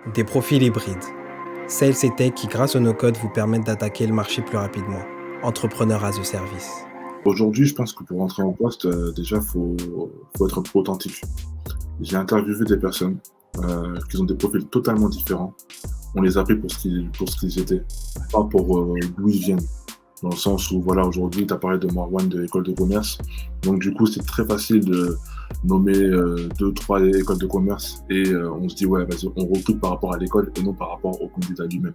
Des profils hybrides. Sales et tech qui, grâce au no-code, vous permettent d'attaquer le marché plus rapidement. Entrepreneur as a service. Aujourd'hui, je pense que pour rentrer en poste, déjà, faut être authentique. J'ai interviewé des personnes qui ont des profils totalement différents. On les a pris pour ce qu'ils étaient, pas pour d'où ils viennent. Dans le sens où, voilà, aujourd'hui, tu as parlé de Marwan de l'école de commerce. Donc, du coup, c'est très facile de nommer deux, trois écoles de commerce et on se dit, ouais, vas-y, on recrute par rapport à l'école et non par rapport au candidat lui-même.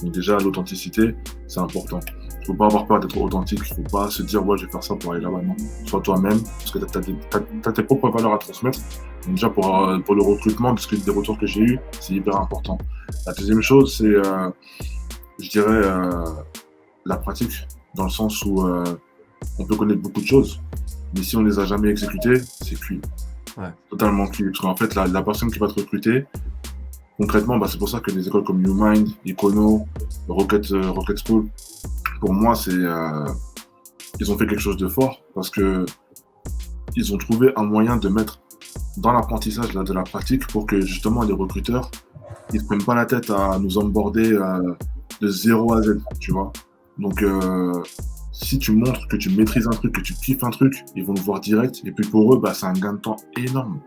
Donc, déjà, l'authenticité, c'est important. Il faut pas avoir peur d'être authentique. Il faut pas se dire, ouais, je vais faire ça pour aller là-bas. Non. Sois toi-même, parce que tu as tes propres valeurs à transmettre. Donc, déjà, pour le recrutement, parce que des retours que j'ai eus, c'est hyper important. La deuxième chose, c'est, je dirais, la pratique, dans le sens où on peut connaître beaucoup de choses, mais si on les a jamais exécutées, c'est cuit. Ouais. Totalement cuit. Parce qu'en fait, la personne qui va te recruter, concrètement, c'est pour ça que des écoles comme YouMind, Econo, Rocket School, pour moi, ils ont fait quelque chose de fort parce que ils ont trouvé un moyen de mettre dans l'apprentissage de la pratique pour que justement les recruteurs ils ne prennent pas la tête à nous onboarder de 0 à Z, tu vois. Donc, si tu montres que tu maîtrises un truc, que tu kiffes un truc, ils vont le voir direct. Et puis pour eux, c'est un gain de temps énorme.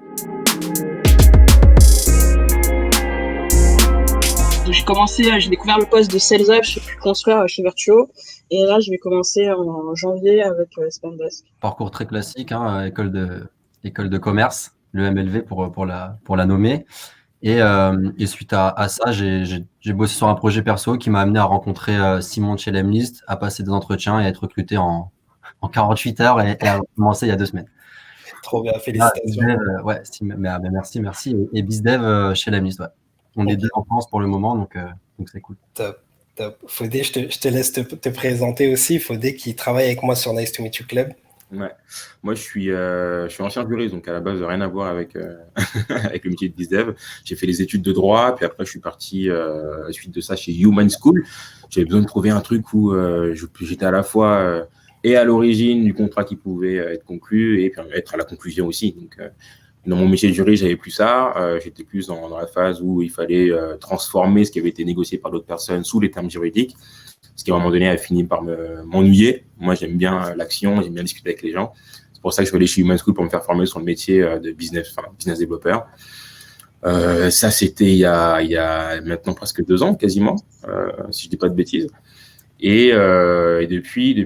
J'ai découvert le poste de Sales Up chez Construire chez Virtuo. Et là, je vais commencer en janvier avec Spendesk. Parcours très classique, hein, école de commerce, le MLV pour la nommer. Et suite à ça, j'ai bossé sur un projet perso qui m'a amené à rencontrer Simon de chez Lemlist, à passer des entretiens et à être recruté en 48 heures et à commencer il y a 2 semaines. Trop bien, félicitations. Merci. Et BizDev chez Lemlist, ouais. On est 2 en France pour le moment, donc c'est cool. Top. Fodé, je te laisse te présenter aussi. Fodé qui travaille avec moi sur Nice to Meet You Club. Ouais. Moi, je suis ancien juriste, donc à la base, rien à voir avec, avec le métier de BizDev. J'ai fait les études de droit, puis après, je suis parti à la suite de ça chez Human School. J'avais besoin de trouver un truc où j'étais à la fois et à l'origine du contrat qui pouvait être conclu et puis être à la conclusion aussi. Donc, dans mon métier de juriste, j'avais plus ça. J'étais plus dans la phase où il fallait transformer ce qui avait été négocié par d'autres personnes sous les termes juridiques. Ce qui, à un moment donné, a fini par m'ennuyer. Moi, j'aime bien l'action, j'aime bien discuter avec les gens. C'est pour ça que je suis allé chez Human School pour me faire former sur le métier de business développeur. Ça, c'était il y a maintenant presque 2 ans, quasiment, si je dis pas de bêtises. Et depuis,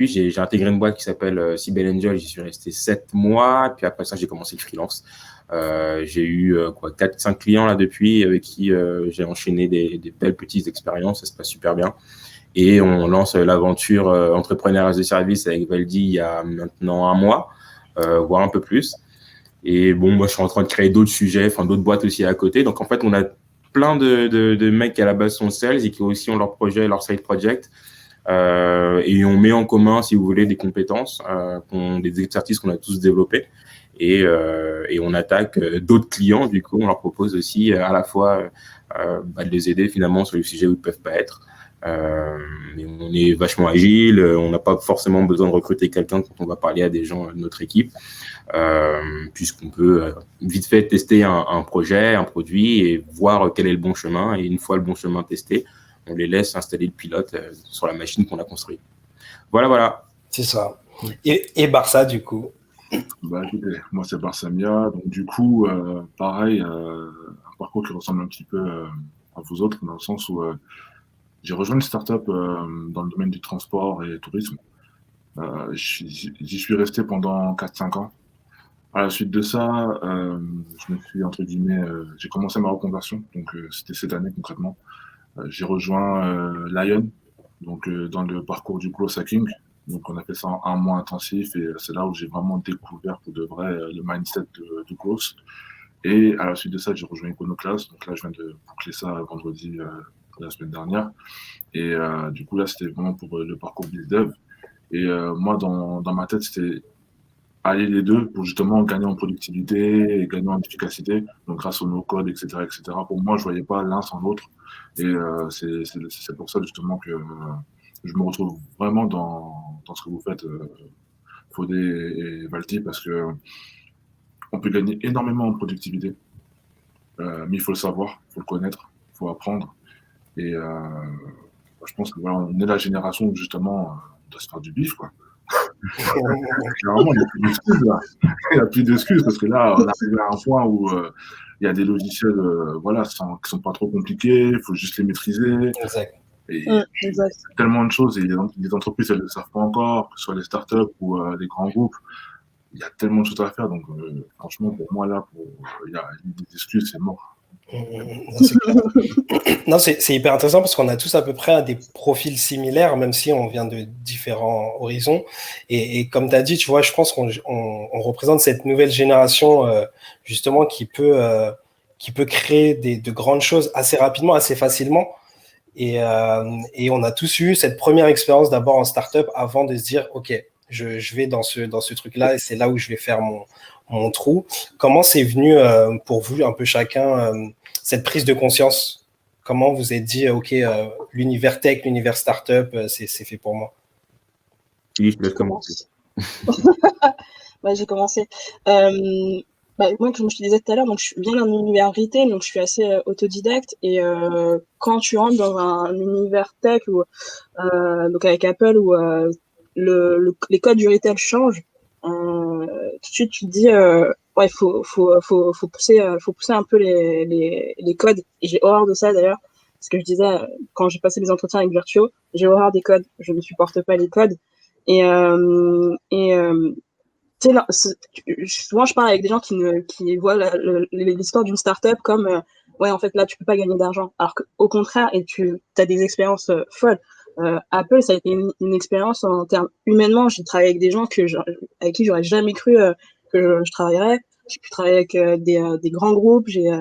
j'ai intégré une boîte qui s'appelle Cybelle Angel. J'y suis resté 7 mois. Puis après ça, j'ai commencé le freelance. J'ai eu 4-5 clients là depuis avec qui j'ai enchaîné des belles petites expériences. Ça se passe super bien. Et on lance l'aventure Entrepreneur as a Service avec Valdi il y a maintenant 1 mois, voire un peu plus. Et bon, moi, je suis en train de créer d'autres sujets, d'autres boîtes aussi à côté. Donc, en fait, on a plein de mecs qui, à la base, sont sales et qui aussi ont leur projet, leur side project. Et on met en commun, si vous voulez, des compétences, des expertises qu'on a tous développées. Et on attaque d'autres clients. Du coup, on leur propose aussi à la fois de les aider finalement sur les sujets où ils ne peuvent pas être. Mais on est vachement agile, on n'a pas forcément besoin de recruter quelqu'un quand on va parler à des gens de notre équipe, puisqu'on peut vite fait tester un projet, un produit et voir quel est le bon chemin. Et une fois le bon chemin testé, on les laisse installer le pilote sur la machine qu'on a construite. Voilà. C'est ça. Et Barça, du coup? Écoutez, moi, c'est Barsamia. Donc, du coup, pareil, un parcours qui ressemble un petit peu à vous autres, dans le sens où j'ai rejoint une start-up dans le domaine du transport et tourisme. J'y suis resté pendant 4-5 ans. À la suite de ça, je me suis, entre guillemets, j'ai commencé ma reconversion. Donc, c'était cette année concrètement. J'ai rejoint Lion, donc dans le parcours du growth hacking. Donc, on a fait ça en 1 mois intensif et c'est là où j'ai vraiment découvert pour de vrai le mindset du growth. Et à la suite de ça, j'ai rejoint Iconoclast. Donc là, je viens de boucler ça vendredi la semaine dernière. Et du coup, là, c'était vraiment pour le parcours BizDev. Et moi, dans ma tête, c'était allier les deux pour justement gagner en productivité et gagner en efficacité. Donc, grâce au no-code, etc., etc. Pour moi, je ne voyais pas l'un sans l'autre. Et c'est pour ça, justement, que je me retrouve vraiment dans ce que vous faites, Fodé et Valti, parce que on peut gagner énormément en productivité. Mais il faut le savoir, il faut le connaître. faut apprendre. Et je pense que voilà, on est la génération où justement on doit se faire du bif, quoi. Clairement, il n'y a plus d'excuses là. Il n'y a plus d'excuses parce que là, on arrive à un point où il y a des logiciels voilà, qui ne sont pas trop compliqués, il faut juste les maîtriser. Exact. Et il y a tellement de choses, et les entreprises, elles ne le savent pas encore, que ce soit les startups ou les grands groupes. Il y a tellement de choses à faire, donc franchement, pour moi, là, il y a des excuses, c'est mort. Non, c'est hyper intéressant parce qu'on a tous à peu près des profils similaires, même si on vient de différents horizons. Et comme tu as dit, tu vois, je pense qu'on représente cette nouvelle génération justement qui peut créer de grandes choses assez rapidement, assez facilement. Et on a tous eu cette première expérience d'abord en startup avant de se dire, OK, je vais dans ce truc-là et c'est là où je vais faire mon trou. Comment c'est venu pour vous, un peu chacun, cette prise de conscience? Comment vous êtes dit, OK, l'univers tech, l'univers startup, c'est fait pour moi? Oui, je laisse commencer. J'ai commencé. Moi, comme je te disais tout à l'heure, donc je viens d'un univers retail, donc je suis assez autodidacte. Et quand tu rentres dans un univers tech, donc avec Apple, où les codes du retail changent, tout de suite tu te dis ouais, faut pousser un peu les codes. Et j'ai horreur de ça d'ailleurs, parce que je disais quand j'ai passé mes entretiens avec Virtuo, j'ai horreur des codes, je ne supporte pas les codes. Et tu sais, souvent je parle avec des gens qui voient l'histoire d'une startup comme ouais, en fait là tu peux pas gagner d'argent, alors qu'au contraire, et tu as des expériences folles. Apple, ça a été une expérience en termes humainement. J'ai travaillé avec des gens avec qui j'aurais jamais cru que je travaillerais. J'ai pu travailler avec des grands groupes, j'ai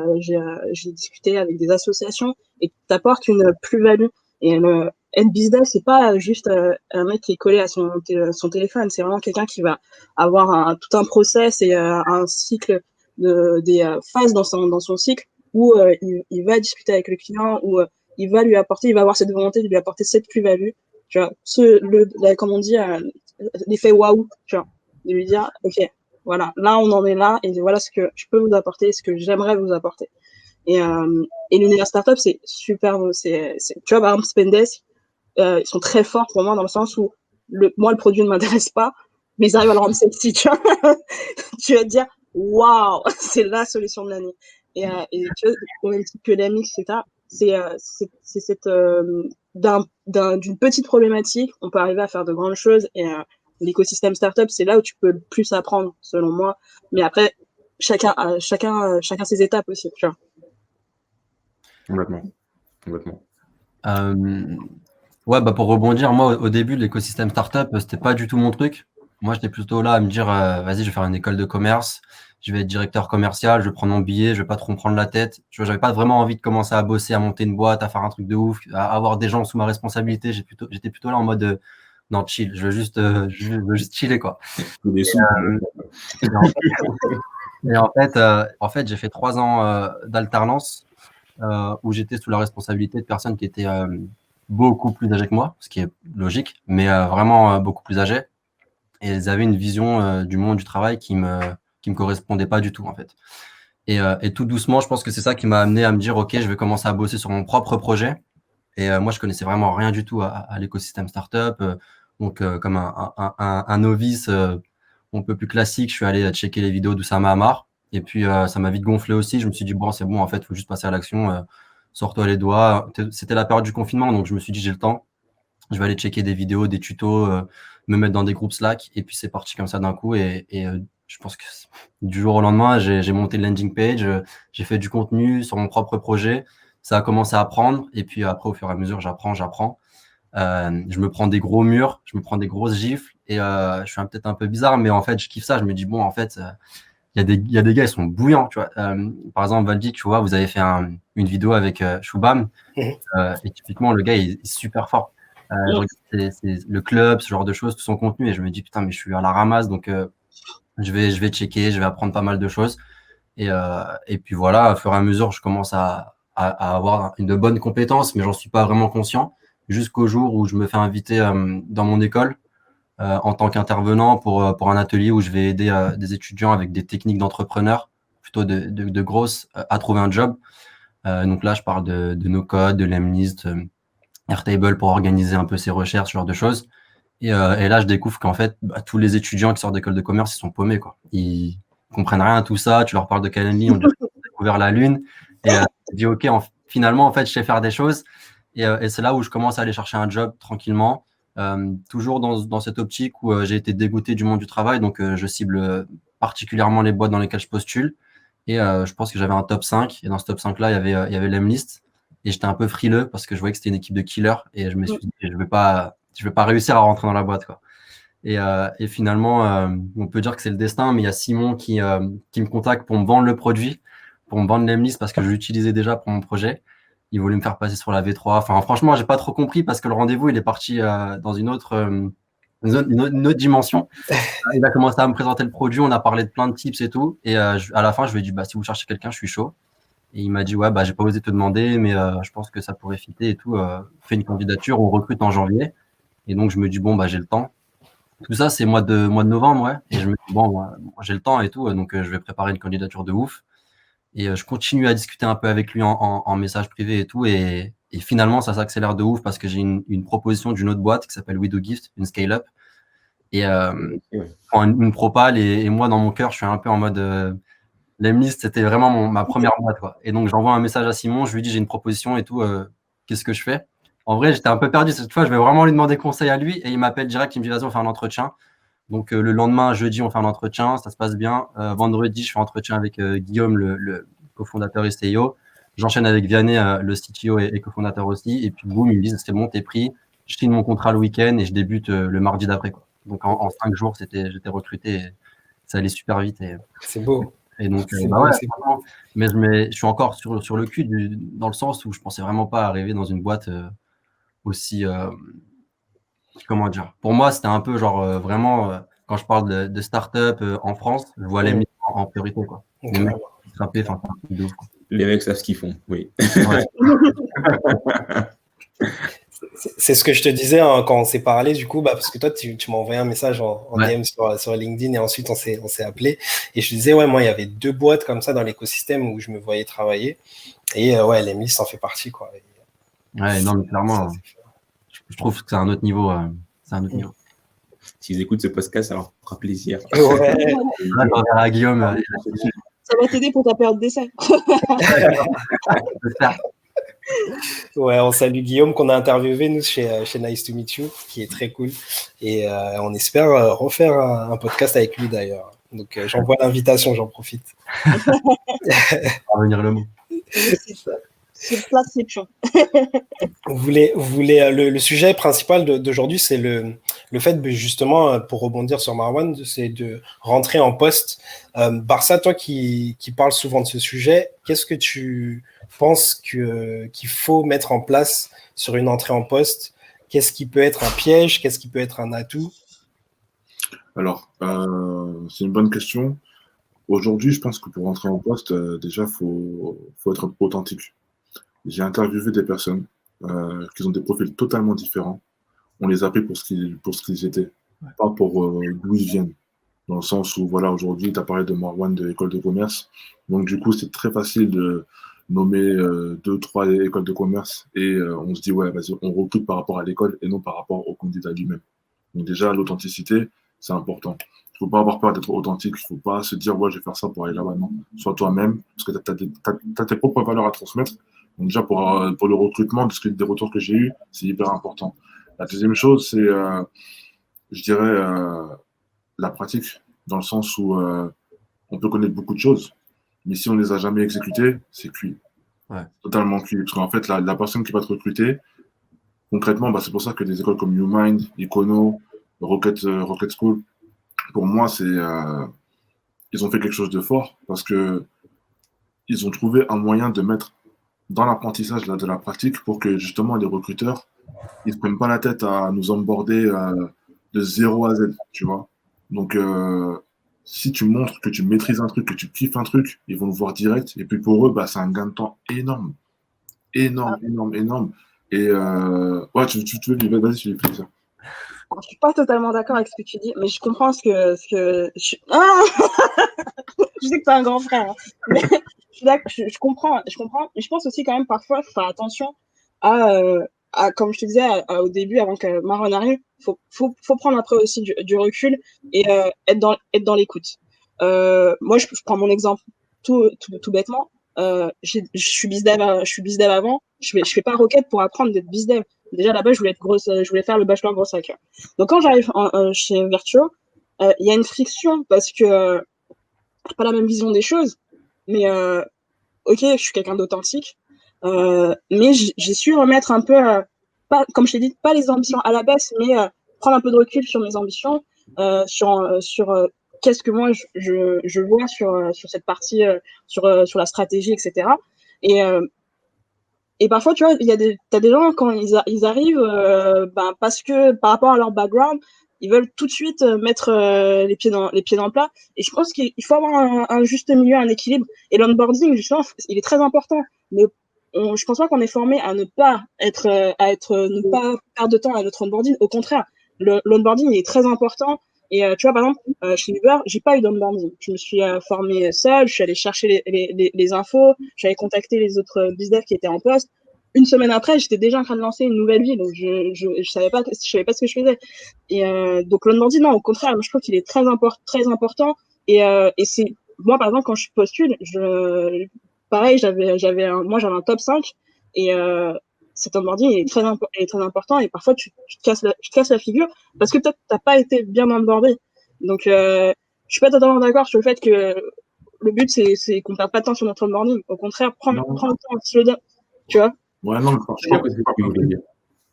discuté avec des associations, et t'apportes une plus-value. Et le head business, c'est pas juste un mec qui est collé à son téléphone, c'est vraiment quelqu'un qui va avoir tout un process et un cycle des phases dans son cycle où il va discuter avec le client, où il va lui apporter, il va avoir cette volonté de lui apporter cette plus-value, tu vois, comme on dit, l'effet waouh, tu vois, de lui dire, ok, voilà, là on en est là, et voilà ce que je peux vous apporter, ce que j'aimerais vous apporter. Et l'univers startup, c'est super, tu vois, par exemple, Spendesk, ils sont très forts pour moi dans le sens où moi le produit ne m'intéresse pas, mais ils arrivent à le rendre sexy, tu vois. Tu vas te dire, waouh, c'est la solution de l'année. Et tu vois, au même titre que l'AMIX, etc., c'est cette d'une petite problématique, on peut arriver à faire de grandes choses. Et l'écosystème startup, c'est là où tu peux le plus apprendre, selon moi. Mais après, chacun ses étapes aussi, tu vois. Complètement. Ouais, pour rebondir, moi au début, l'écosystème startup, c'était pas du tout mon truc. Moi, j'étais plutôt là à me dire, vas-y, je vais faire une école de commerce, je vais être directeur commercial, je vais prendre mon billet, je vais pas trop me prendre la tête. Tu vois, j'avais pas vraiment envie de commencer à bosser, à monter une boîte, à faire un truc de ouf, à avoir des gens sous ma responsabilité. J'étais plutôt là en mode, non, chill, je veux juste chiller, quoi. Et en fait, j'ai fait 3 ans d'alternance où j'étais sous la responsabilité de personnes qui étaient beaucoup plus âgées que moi, ce qui est logique, mais vraiment beaucoup plus âgées. Et elles avaient une vision du monde du travail qui me correspondait pas du tout, en fait. Et tout doucement, je pense que c'est ça qui m'a amené à me dire, OK, je vais commencer à bosser sur mon propre projet. Et moi, je connaissais vraiment rien du tout à l'écosystème startup. Donc, comme un novice un peu plus classique, je suis allé checker les vidéos d'Oussama Ammar. Et puis, ça m'a vite gonflé aussi. Je me suis dit, bon, c'est bon, en fait, il faut juste passer à l'action. Sors-toi les doigts. C'était la période du confinement, donc je me suis dit, j'ai le temps. Je vais aller checker des vidéos, des tutos, me mettre dans des groupes Slack. Et puis, c'est parti comme ça d'un coup. Et je pense que du jour au lendemain, j'ai monté le landing page. J'ai fait du contenu sur mon propre projet. Ça a commencé à prendre. Et puis, après, au fur et à mesure, j'apprends. Je me prends des gros murs, je me prends des grosses gifles. Et je suis peut-être un peu bizarre, mais en fait, je kiffe ça. Je me dis, bon, en fait, il y a des gars, ils sont bouillants, tu vois. Par exemple, Valdi, tu vois, vous avez fait une vidéo avec Shubham. Et typiquement, le gars, il est super fort. Je regarde le club, ce genre de choses, tout son contenu, et je me dis, putain, mais je suis à la ramasse, donc je vais checker, je vais apprendre pas mal de choses. Et puis voilà, au fur et à mesure, je commence à avoir une bonne compétence, mais j'en suis pas vraiment conscient, jusqu'au jour où je me fais inviter dans mon école en tant qu'intervenant pour un atelier où je vais aider des étudiants avec des techniques d'entrepreneurs, plutôt de grosses, à trouver un job. Donc là, je parle de NoCode, de Lemlist, Airtable pour organiser un peu ses recherches, ce genre de choses. Et là, je découvre qu'en fait, tous les étudiants qui sortent d'école de commerce, ils sont paumés, quoi. Ils comprennent rien à tout ça. Tu leur parles de Calendly, on dirait qu'ils ont découvert la Lune. Et je dis, OK, finalement, en fait, je sais faire des choses. Et c'est là où je commence à aller chercher un job tranquillement. Toujours dans cette optique où j'ai été dégoûté du monde du travail. Donc, je cible particulièrement les boîtes dans lesquelles je postule. Et je pense que j'avais un top 5. Et dans ce top 5-là, il y avait Lemlist. Et j'étais un peu frileux parce que je voyais que c'était une équipe de killers. Et je me suis dit, je vais pas réussir à rentrer dans la boîte, quoi. Et finalement, on peut dire que c'est le destin, mais il y a Simon qui me contacte pour me vendre le produit, pour me vendre Lemlist parce que je l'utilisais déjà pour mon projet. Il voulait me faire passer sur la V3. Enfin, franchement, j'ai pas trop compris parce que le rendez-vous, il est parti dans une autre dimension. Il a commencé à me présenter le produit, on a parlé de plein de tips et tout. Et à la fin, je lui ai dit, si vous cherchez quelqu'un, je suis chaud. Et il m'a dit, ouais, j'ai pas osé te demander, mais je pense que ça pourrait fitter et tout. Fais une candidature, on recrute en janvier. Et donc, je me dis, j'ai le temps. Tout ça, c'est mois de novembre, ouais. Et je me dis, j'ai le temps et tout, donc je vais préparer une candidature de ouf. Et je continue à discuter un peu avec lui en message privé et tout. Et finalement, ça s'accélère de ouf parce que j'ai une proposition d'une autre boîte qui s'appelle WeDoGift, une scale-up. Et une propale. Et moi, dans mon cœur, je suis un peu en mode... Lemlist, c'était vraiment ma première boîte, quoi. Et donc, j'envoie un message à Simon, je lui dis, j'ai une proposition et tout, qu'est-ce que je fais? En vrai, j'étais un peu perdu cette fois, je vais vraiment lui demander conseil à lui et il m'appelle direct, il me dit, vas-y, on fait un entretien. Donc, le lendemain, jeudi, on fait un entretien, ça se passe bien. Vendredi, je fais un entretien avec Guillaume, le cofondateur et CEO. J'enchaîne avec Vianney, le CTO et cofondateur aussi. Et puis, boum, ils me disent, c'est bon, t'es pris. Je signe mon contrat le week-end et je débute le mardi d'après, quoi. Donc, en 5 jours, j'étais recruté et ça allait super vite. C'est beau. Et donc, mais je suis encore sur le cul dans le sens où je pensais vraiment pas arriver dans une boîte aussi, comment dire. Pour moi, c'était un peu genre vraiment, quand je parle de start-up en France, je vois les mecs en priorité, quoi. Les mecs qui frappaient, enfin, de ouf, quoi. Les mecs savent ce qu'ils font, oui. Ouais. C'est ce que je te disais quand on s'est parlé, du coup, parce que toi, tu m'as envoyé un message en DM sur LinkedIn et ensuite on s'est appelé. Et je te disais, moi, il y avait 2 boîtes comme ça dans l'écosystème où je me voyais travailler. Et Lemlist en fait partie, quoi. Ouais, non, mais clairement, je trouve que c'est un autre niveau. S'ils écoutent ce podcast, ça leur fera plaisir. Ouais. Là, on verra à Guillaume. Ça va t'aider pour ta période d'essai. Ouais, on salue Guillaume qu'on a interviewé, nous, chez Nice to Meet You, qui est très cool. Et on espère refaire un podcast avec lui, d'ailleurs. Donc, j'envoie l'invitation, j'en profite. On va venir le mot. C'est ça. C'est l'inscription. Le sujet principal d'aujourd'hui, c'est le fait, justement, pour rebondir sur Marwan, c'est de rentrer en poste. Barça, toi qui parles souvent de ce sujet, qu'est-ce que tu penses qu'il faut mettre en place sur une entrée en poste? Qu'est-ce qui peut être un piège? Qu'est-ce qui peut être un atout? Alors, c'est une bonne question. Aujourd'hui, je pense que pour rentrer en poste, déjà, faut être authentique. J'ai interviewé des personnes qui ont des profils totalement différents. On les a pris pour ce qu'ils étaient, pas pour d'où ils viennent. Dans le sens où, voilà, aujourd'hui, tu as parlé de Marwan de l'école de commerce. Donc, du coup, c'est très facile de nommer 2, 3 écoles de commerce et on se dit, ouais, vas-y, on recrute par rapport à l'école et non par rapport au candidat lui-même. Donc, déjà, l'authenticité, c'est important. Il ne faut pas avoir peur d'être authentique. Il ne faut pas se dire, ouais, je vais faire ça pour aller là-bas. Non, sois toi-même, parce que tu as tes propres valeurs à transmettre. Donc déjà, pour le recrutement, des retours que j'ai eus, c'est hyper important. La deuxième chose, c'est, je dirais, la pratique, dans le sens où on peut connaître beaucoup de choses, mais si on ne les a jamais exécutées, c'est cuit. Ouais. Totalement cuit. Parce qu'en fait, la personne qui va te recruter, concrètement, c'est pour ça que des écoles comme YouMind, Econo, Rocket School, pour moi, ils ont fait quelque chose de fort parce que ils ont trouvé un moyen de mettre dans l'apprentissage de la pratique pour que justement les recruteurs ils ne se prennent pas la tête à nous onboarder de 0 à Z, tu vois. Donc, si tu montres que tu maîtrises un truc, que tu kiffes un truc, ils vont le voir direct. Et puis pour eux, c'est un gain de temps énorme. Énorme. Et ouais, tu veux, vas-y, tu fais ça. Je suis pas totalement d'accord avec ce que tu dis, mais je comprends ce que je sais que tu es un grand frère, hein. Mais je comprends, mais je pense aussi quand même parfois faut faire attention comme je te disais au début avant que Marwan arrive, faut prendre après aussi du recul et être dans l'écoute. Moi, je prends mon exemple tout bêtement. Je suis bizdev, je suis bizdev avant. Je fais pas requête pour apprendre d'être bizdev. Déjà là-bas, je voulais faire le bachelor gros hacker. Donc quand j'arrive chez Virtuo, il y a une friction parce que pas la même vision des choses. Mais ok, je suis quelqu'un d'authentique, mais j'ai su remettre un peu, pas, comme je t'ai dit, pas les ambitions à la baisse, mais prendre un peu de recul sur mes ambitions, sur qu'est-ce que moi je vois sur cette partie, sur la stratégie, etc. Et, et parfois, tu vois, t'as des gens, quand ils arrivent, parce que par rapport à leur background, ils veulent tout de suite mettre les pieds dans le plat. Et je pense qu'il faut avoir un juste milieu, un équilibre. Et l'onboarding, justement, il est très important. Mais je pense pas qu'on est formé à ne pas ne pas perdre de temps à notre onboarding. Au contraire, l'onboarding il est très important. Et tu vois, par exemple, chez Uber, j'ai pas eu d'onboarding. Je me suis formée seule, je suis allée chercher les infos, j'avais contacté les autres business qui étaient en poste. Une semaine après, j'étais déjà en train de lancer une nouvelle vie, donc je savais pas ce que je faisais. Et donc l'onboarding, non, au contraire, moi, je trouve qu'il est très important. Et c'est moi, par exemple, quand je postule, pareil, j'avais un top 5 et cet onboarding est très important et parfois tu te casses la figure parce que peut-être t'as pas été bien onboardé. Donc je suis pas totalement d'accord sur le fait que le but c'est qu'on perde pas de temps sur notre onboarding. Au contraire, prends le temps, slow down, tu vois. Ouais, non, je crois qu'on s'est pas compris.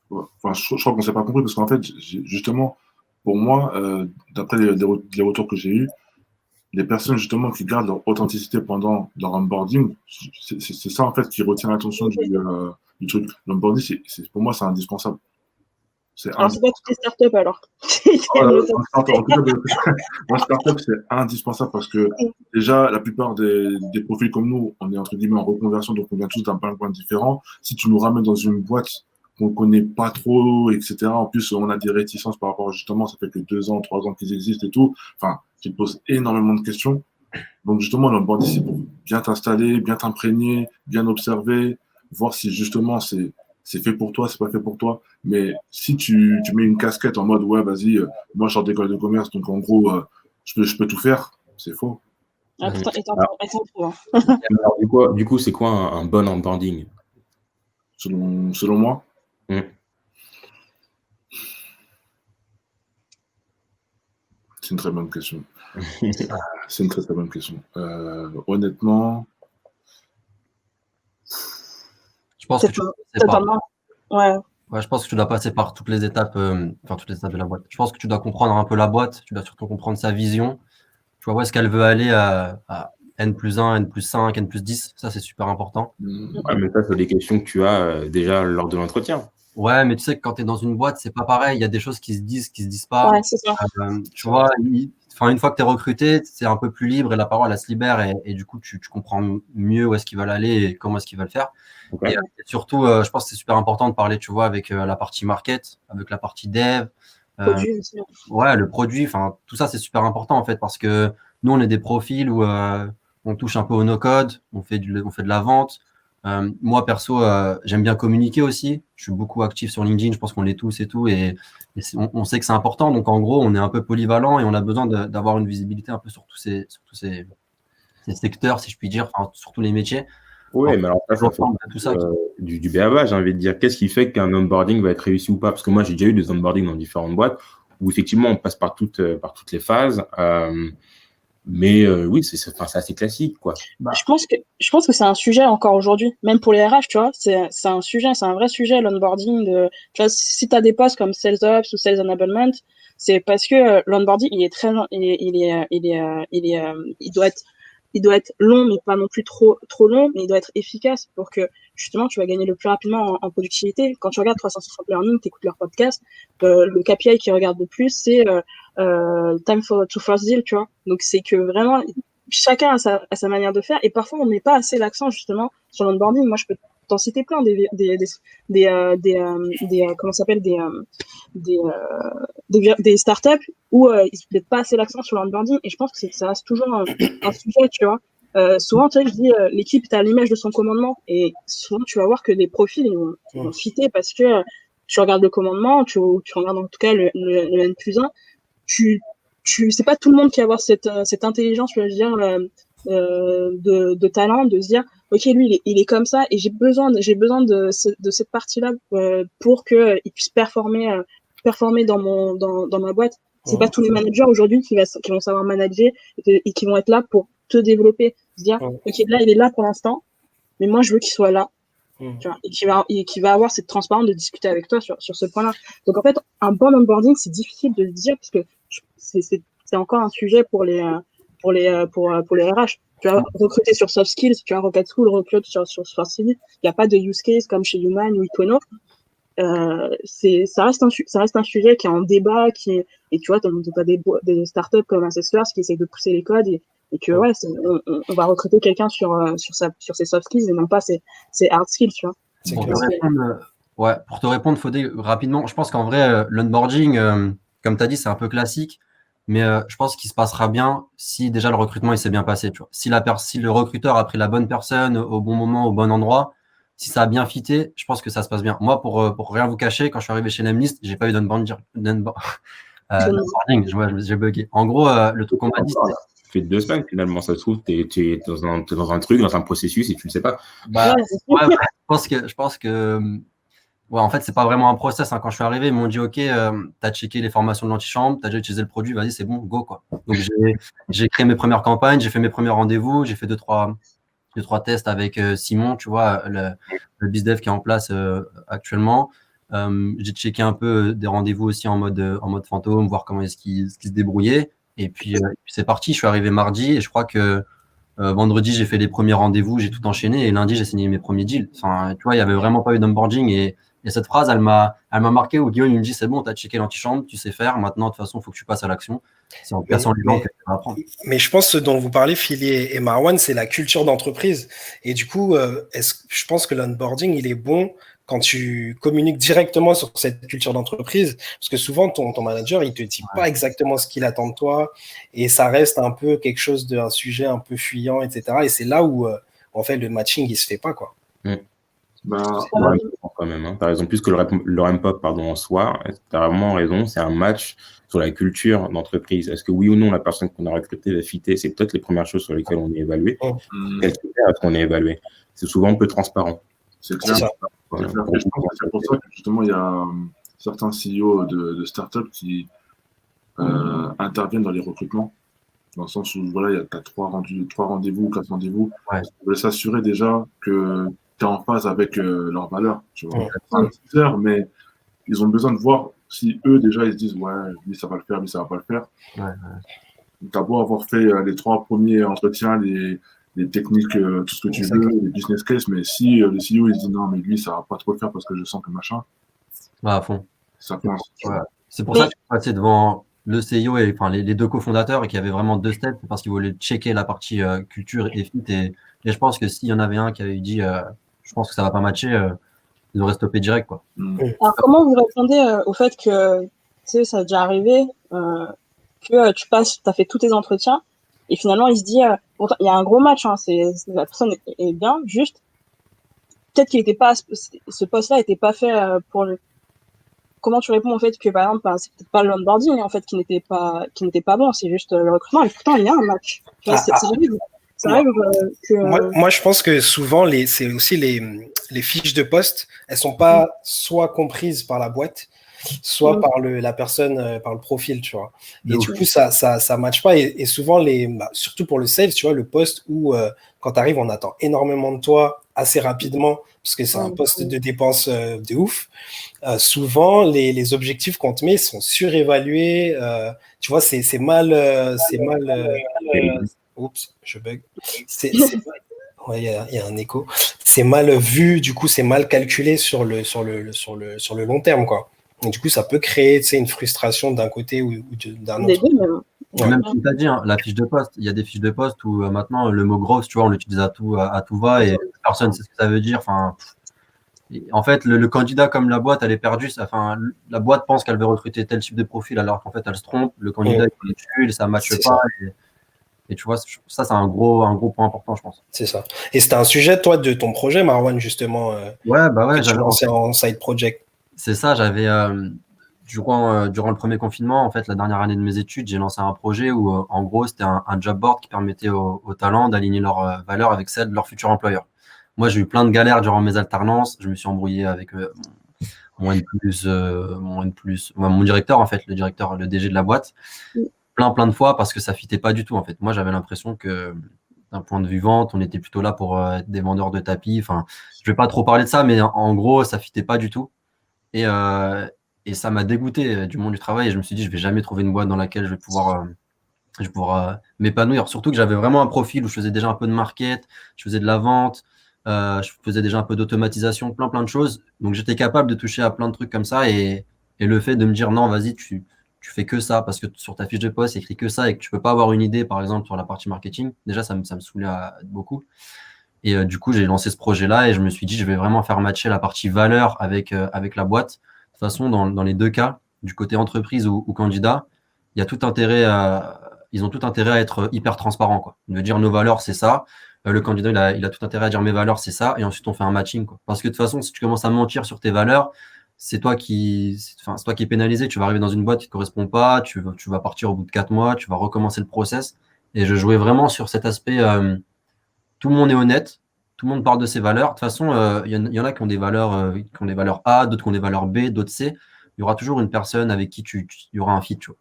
Enfin, je crois qu'on s'est pas compris parce qu'en fait, justement, pour moi, d'après les retours que j'ai eus, les personnes justement qui gardent leur authenticité pendant leur onboarding, c'est ça en fait qui retient l'attention du truc. L'onboarding, pour moi, c'est indispensable. Alors, c'est pas toutes les startups alors. Moi, startup, c'est indispensable parce que déjà, la plupart des profils comme nous, on est entre guillemets en reconversion, donc on vient tous d'un background différent. Si tu nous ramènes dans une boîte qu'on ne connaît pas trop, etc., en plus, on a des réticences par rapport justement, ça fait que 2 ans, 3 ans qu'ils existent et tout, enfin, qui te posent énormément de questions. Donc, justement, l'onboarding, c'est pour bien t'installer, bien t'imprégner, bien observer, voir si justement c'est fait pour toi, c'est pas fait pour toi. Mais si tu mets une casquette en mode, ouais, vas-y, moi, je sors d'école de commerce, donc en gros, je peux tout faire, c'est faux. Ah, putain, Alors, du coup, c'est quoi un bon onboarding selon moi? C'est une très bonne question. C'est une très très bonne question. Honnêtement, Je pense que tu dois passer ouais. je pense que tu dois passer par toutes les étapes, toutes les étapes de la boîte. Je pense que tu dois comprendre un peu la boîte, tu dois surtout comprendre sa vision. Tu vois où est-ce qu'elle veut aller à N+1, N+5, N+10. Ça, c'est super important. Ouais, mais ça, c'est des questions que tu as déjà lors de l'entretien. Ouais, mais tu sais que quand tu es dans une boîte, c'est pas pareil. Il y a des choses qui se disent, qui se disent pas. Ouais, c'est ça. Tu vois, une fois que tu es recruté, c'est un peu plus libre et la parole, elle se libère et du coup, tu comprends mieux où est-ce qu'ils veulent aller et comment est-ce qu'ils veulent faire. Okay. Et surtout, je pense que c'est super important de parler, tu vois, avec la partie market, avec la partie dev. Ouais, le produit, enfin, tout ça, c'est super important en fait parce que nous, on est des profils où on touche un peu au no-code, on fait de la vente. Moi, perso, j'aime bien communiquer aussi. Je suis beaucoup actif sur LinkedIn, je pense qu'on l'est tous et tout. Et on sait que c'est important. Donc, en gros, on est un peu polyvalent et on a besoin d'avoir une visibilité un peu sur tous ces secteurs, si je puis dire, enfin, sur tous les métiers. Oui, mais alors ça fait du BABA, j'ai envie de dire. Qu'est-ce qui fait qu'un onboarding va être réussi ou pas? Parce que moi, j'ai déjà eu des onboardings dans différentes boîtes où effectivement, on passe par toutes les phases. Mais oui, c'est assez classique, quoi. Je pense que c'est un sujet encore aujourd'hui, même pour les RH, tu vois, c'est un sujet, c'est un vrai sujet, l'onboarding. Tu vois, si tu as des postes comme Sales Ops ou Sales Enablement, c'est parce que l'onboarding, il doit être long, mais pas non plus trop long, mais il doit être efficace pour que justement tu vas gagner le plus rapidement en productivité. Quand tu regardes 360 Learning, tu écoutes leur podcast, le KPI qu'ils regardent le plus, c'est time to first deal, tu vois. Donc c'est que vraiment chacun a sa manière de faire et parfois on met pas assez l'accent justement sur l'onboarding. Moi je peux t'en citer plein des comment ça s'appelle des startups où ils mettent pas assez l'accent sur l'onboarding et je pense que ça reste toujours un sujet, tu vois. souvent, tu sais, je dis, l'équipe est à l'image de son commandement. Et souvent, tu vas voir que les profils, ils vont fitter parce que tu regardes le commandement, tu regardes en tout cas le N+1. C'est pas tout le monde qui va avoir cette intelligence, je veux dire, de talent, de se dire, ok, lui, il est comme ça et j'ai besoin de cette partie-là pour que il puisse performer dans ma boîte. C'est pas tous les managers aujourd'hui qui vont savoir manager et qui vont être là pour te développer. Se dire, ok, là, il est là pour l'instant, mais moi, je veux qu'il soit là. Tu vois, et qui va avoir cette transparence de discuter avec toi sur ce point-là. Donc, en fait, un bon onboarding, c'est difficile de le dire parce que c'est encore un sujet pour les RH. Tu vas recruter sur soft skills, tu vas Rocket School recrute sur soft skills. Il n'y a pas de use case comme chez Human ou Itono. Ça reste un sujet qui est en débat, et tu vois, t'as des startups comme Ancestors qui essayent de pousser les codes et que ouais, on va recruter quelqu'un sur ses soft skills et non pas ses hard skills, tu vois. Pour te répondre, Fodé, rapidement, je pense qu'en vrai, l'onboarding, comme tu as dit, c'est un peu classique, mais je pense qu'il se passera bien si déjà le recrutement il s'est bien passé. Tu vois. Si le recruteur a pris la bonne personne au bon moment, au bon endroit, si ça a bien fité, je pense que ça se passe bien. Moi, pour rien vous cacher, quand je suis arrivé chez Lemlist, j'ai pas eu d'onboarding. J'ai bugué. En gros, le truc qu'on m'a dit, c'est fait 2 semaines finalement, ça se trouve, tu es dans un truc, dans un processus et tu ne sais pas. Je pense que ouais, en fait, c'est pas vraiment un process. Quand je suis arrivé, ils m'ont dit ok, tu as checké les formations de l'antichambre, tu as déjà utilisé le produit, vas-y, c'est bon, go quoi. Donc j'ai créé mes premières campagnes, j'ai fait mes premiers rendez-vous, j'ai fait deux, trois tests avec Simon, tu vois, le BizDev qui est en place actuellement. J'ai checké un peu des rendez-vous aussi en mode fantôme, voir comment est-ce qu'ils se débrouillaient. Et puis c'est parti. Je suis arrivé mardi et je crois que vendredi j'ai fait les premiers rendez-vous, j'ai tout enchaîné et lundi j'ai signé mes premiers deals. Enfin, tu vois, il y avait vraiment pas eu d'onboarding et cette phrase, elle m'a marqué où Guillaume il me dit c'est bon, tu as checké l'antichambre, tu sais faire. Maintenant, de toute façon, il faut que tu passes à l'action. C'est en cassant les dents que tu vas apprendre. Mais je pense que ce dont vous parlez, Philly et Marwan, c'est la culture d'entreprise. Et du coup, je pense que l'onboarding, il est bon quand tu communiques directement sur cette culture d'entreprise, parce que souvent, ton manager, il te dit pas exactement ce qu'il attend de toi, et ça reste un peu quelque chose d'un sujet un peu fuyant, etc. Et c'est là où, en fait, le matching, il se fait pas, quoi. Quand même, Par exemple, plus que le ramp-up, en soi, tu as vraiment raison, c'est un match sur la culture d'entreprise. Est-ce que oui ou non, la personne qu'on a recrutée va fitter? C'est peut-être les premières choses sur lesquelles on est évalué. Quel critère est-ce qu'on est évalué? C'est souvent peu transparent. C'est clair. Je pense que c'est pour ça que justement, il y a certains CEO de startups qui interviennent dans les recrutements, dans le sens où voilà, tu as 3 rendez-vous, 4 rendez-vous. Ouais. Ils veulent s'assurer déjà que tu es en phase avec leurs valeurs. Tu vois. Mais ils ont besoin de voir si eux, déjà, ils se disent ouais, lui, ça va le faire, lui, ça va pas le faire. Tu as beau avoir fait les 3 premiers entretiens, les techniques, tout ce que tu veux, les business case, mais si le CEO il se dit non, mais lui, ça va pas trop le faire parce que je sens que machin. À fond. Ça fait C'est pour ça que je suis passé devant le CEO et les 2 cofondateurs et qu'il y avait vraiment 2 steps parce qu'ils voulaient checker la partie culture et fit. Et je pense que s'il y en avait un qui avait dit je pense que ça va pas matcher, ils auraient stoppé direct, quoi. Alors, comment vous répondez au fait que, tu sais, ça a déjà arrivé, que tu as fait tous tes entretiens et finalement il se dit il y a un gros match, la personne est bien, juste peut-être qu'il était pas ce poste-là était pas fait pour lui. Comment tu réponds au fait que par exemple c'est peut-être pas l'onboarding en fait qui n'était pas bon, c'est juste le recrutement et pourtant il y a un match. C'est vrai que moi je pense que souvent c'est aussi les fiches de poste, elles sont pas soit comprises par la boîte, soit par la personne, par le profil, tu vois. Et du coup, ça matche pas. Et souvent, surtout pour le sales, tu vois, le poste où, quand tu arrives, on attend énormément de toi assez rapidement, parce que c'est un poste de dépense de ouf. Souvent, les objectifs qu'on te met sont surévalués. Tu vois, c'est mal. Oups, je bug. Ouais, il y a un écho. C'est mal vu, du coup, c'est mal calculé sur le long terme, quoi. Et du coup, ça peut créer une frustration d'un côté ou d'un autre. Même comme tu as dit, la fiche de poste, il y a des fiches de poste où maintenant le mot growth, tu vois, on l'utilise à tout va et personne ne sait ce que ça veut dire. En fait, le candidat comme la boîte, elle est perdue. La boîte pense qu'elle veut recruter tel type de profil alors qu'en fait, elle se trompe. Le candidat, il est dessus, ça ne matche pas. Et tu vois, ça, c'est un gros point important, je pense. C'est ça. Et c'était un sujet, toi, de ton projet, Marwan, justement, Ouais, bah que ouais, tu lançais en side project. c'est ça, j'avais durant le premier confinement, en fait, la dernière année de mes études, j'ai lancé un projet où, en gros, c'était un job board qui permettait aux talents d'aligner leurs valeurs avec celles de leur futur employeur. Moi, j'ai eu plein de galères durant mes alternances. Je me suis embrouillé avec mon N plus, mon directeur, en fait, le DG de la boîte, plein de fois parce que ça fitait pas du tout, en fait. Moi, j'avais l'impression que, d'un point de vue vente, on était plutôt là pour être des vendeurs de tapis. Enfin, je vais pas trop parler de ça, mais en gros, ça fitait pas du tout. Et, euh, et ça m'a dégoûté du monde du travail. Et je me suis dit, je vais jamais trouver une boîte dans laquelle je vais pouvoir m'épanouir. Surtout que j'avais vraiment un profil où je faisais déjà un peu de market, je faisais de la vente, je faisais déjà un peu d'automatisation, plein de choses. Donc j'étais capable de toucher à plein de trucs comme ça. Et le fait de me dire, non, vas-y, tu fais que ça, parce que sur ta fiche de poste, il écrit que ça et que tu peux pas avoir une idée, par exemple, sur la partie marketing, déjà, ça me saoulait beaucoup. Et du coup, j'ai lancé ce projet-là et je me suis dit, je vais vraiment faire matcher la partie valeur avec la boîte. De toute façon, dans les deux cas, du côté entreprise ou candidat, il y a tout intérêt ils ont tout intérêt à être hyper transparents, quoi. De dire nos valeurs, c'est ça. Le candidat, il a tout intérêt à dire mes valeurs, c'est ça. Et ensuite, on fait un matching, quoi. Parce que de toute façon, si tu commences à mentir sur tes valeurs, c'est toi qui es pénalisé. Tu vas arriver dans une boîte qui ne te correspond pas, tu vas partir au bout de 4 mois, tu vas recommencer le process. Et je jouais vraiment sur cet aspect. Tout le monde est honnête, tout le monde parle de ses valeurs. De toute façon, il y en a qui ont des valeurs, A, d'autres qui ont des valeurs B, d'autres C. Il y aura toujours une personne avec qui il y aura un fit, tu vois.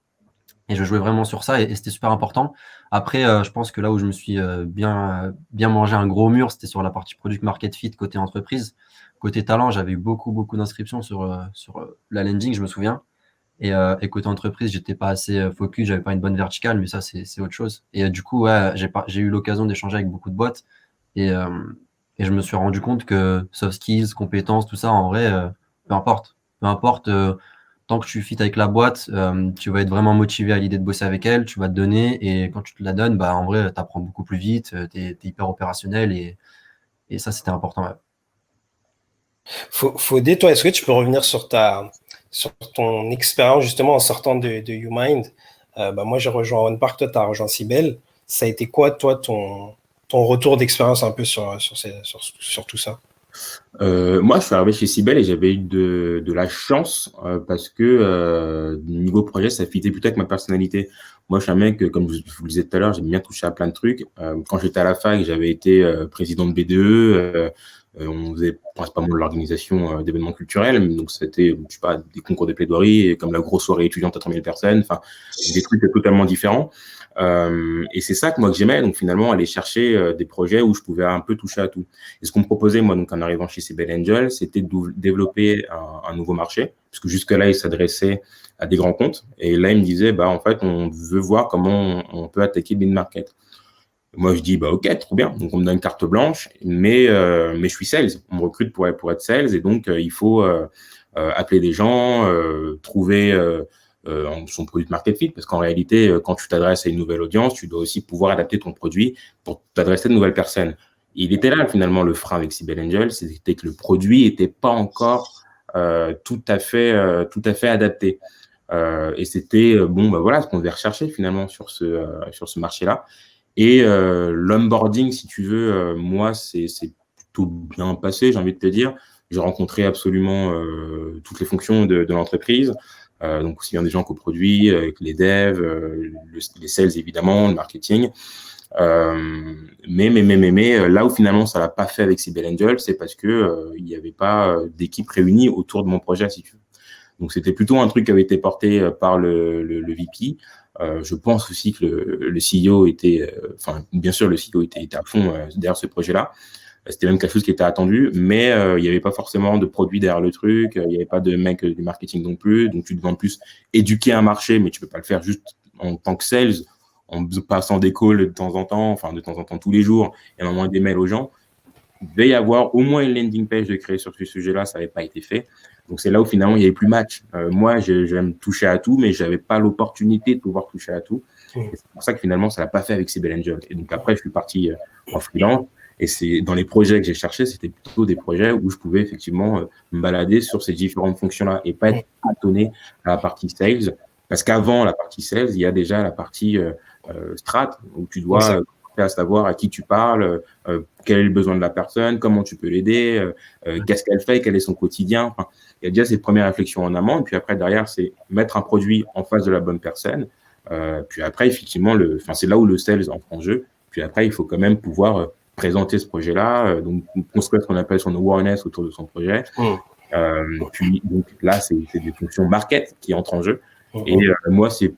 Et je jouais vraiment sur ça et c'était super important. Après, je pense que là où je me suis bien mangé un gros mur, c'était sur la partie product market fit côté entreprise. Côté talent, j'avais eu beaucoup d'inscriptions sur la landing, je me souviens. Et côté entreprise, j'étais pas assez focus, j'avais pas une bonne verticale, mais ça, c'est autre chose. Et du coup, ouais, j'ai eu l'occasion d'échanger avec beaucoup de boîtes et, euh, et je me suis rendu compte que soft skills, compétences, tout ça, en vrai, peu importe. Peu importe, tant que tu fit avec la boîte, tu vas être vraiment motivé à l'idée de bosser avec elle, tu vas te donner et quand tu te la donnes, bah, en vrai, tu apprends beaucoup plus vite, tu es hyper opérationnel et ça, c'était important. Ouais. Faudé, toi, est-ce que tu peux revenir sur ton expérience justement en sortant de YouMind? Moi, j'ai rejoint OnePark, toi, tu as rejoint Cybelle. Ça a été quoi, toi, ton retour d'expérience un peu sur tout ça? Moi, je suis arrivé chez Cybelle et j'avais eu de la chance parce que niveau projet, ça fitait plutôt avec ma personnalité. Moi, je suis un mec, comme je vous le disais tout à l'heure, j'aime bien toucher à plein de trucs. Quand j'étais à la fac, j'avais été président de BDE. On faisait principalement de l'organisation d'événements culturels. Donc, c'était, je sais pas, des concours de plaidoirie, comme la grosse soirée étudiante à 30 000 personnes. Enfin, des trucs totalement différents. Et c'est ça que moi que j'aimais. Donc, finalement, aller chercher des projets où je pouvais un peu toucher à tout. Et ce qu'on me proposait, moi, donc, en arrivant chez Cybelle Angel, c'était de développer un nouveau marché, puisque jusque-là, il s'adressait à des grands comptes. Et là, il me disait, en fait, on veut voir comment on peut attaquer le mid-market. Moi, je dis, ok, trop bien. Donc, on me donne une carte blanche, mais je suis sales. On me recrute pour être sales. Et donc, il faut appeler des gens, trouver son produit market fit. Parce qu'en réalité, quand tu t'adresses à une nouvelle audience, tu dois aussi pouvoir adapter ton produit pour t'adresser à de nouvelles personnes. Et il était là, finalement, le frein avec Cybelle Angel. C'était que le produit n'était pas encore tout à fait adapté. Et c'était, voilà, ce qu'on devait rechercher, finalement, sur ce marché-là. Et l'onboarding, si tu veux, moi, c'est plutôt bien passé, j'ai envie de te dire. J'ai rencontré absolument toutes les fonctions de l'entreprise, donc aussi bien des gens qu'au produit, avec les devs, les sales évidemment, le marketing. Mais là où finalement ça l'a pas fait avec Cybelle Angel, c'est parce que il n'y avait pas d'équipe réunie autour de mon projet, si tu veux. Donc c'était plutôt un truc qui avait été porté par le VP. Je pense aussi que le CEO était, bien sûr, le CEO était à fond derrière ce projet-là. C'était même quelque chose qui était attendu, mais il n'y avait pas forcément de produit derrière le truc, il n'y avait pas de mec du marketing non plus. Donc, tu devais en plus éduquer un marché, mais tu peux pas le faire juste en tant que sales, en passant des calls de temps en temps, tous les jours, et en envoyant des mails aux gens. Il devait y avoir au moins une landing page de créer sur ce sujet-là, ça n'avait pas été fait. Donc, c'est là où finalement, il n'y avait plus match. Moi, j'aime toucher à tout, mais je n'avais pas l'opportunité de pouvoir toucher à tout. Et c'est pour ça que finalement, ça ne l'a pas fait avec Cybelle Angel. Et donc, après, je suis parti en freelance. Et c'est dans les projets que j'ai cherchés, c'était plutôt des projets où je pouvais effectivement me balader sur ces différentes fonctions-là et pas être attonné à la partie sales. Parce qu'avant la partie sales, il y a déjà la partie strat, où tu dois à savoir à qui tu parles, quel est le besoin de la personne, comment tu peux l'aider, qu'est-ce qu'elle fait, quel est son quotidien. Enfin, il y a déjà ces premières réflexions en amont, et puis après, derrière, c'est mettre un produit en face de la bonne personne. Puis après, effectivement, c'est là où le sales entre en jeu. Puis après, il faut quand même pouvoir présenter ce projet-là, donc construire ce qu'on appelle son awareness autour de son projet. Puis donc là, c'est des fonctions market qui entrent en jeu. Et moi, c'est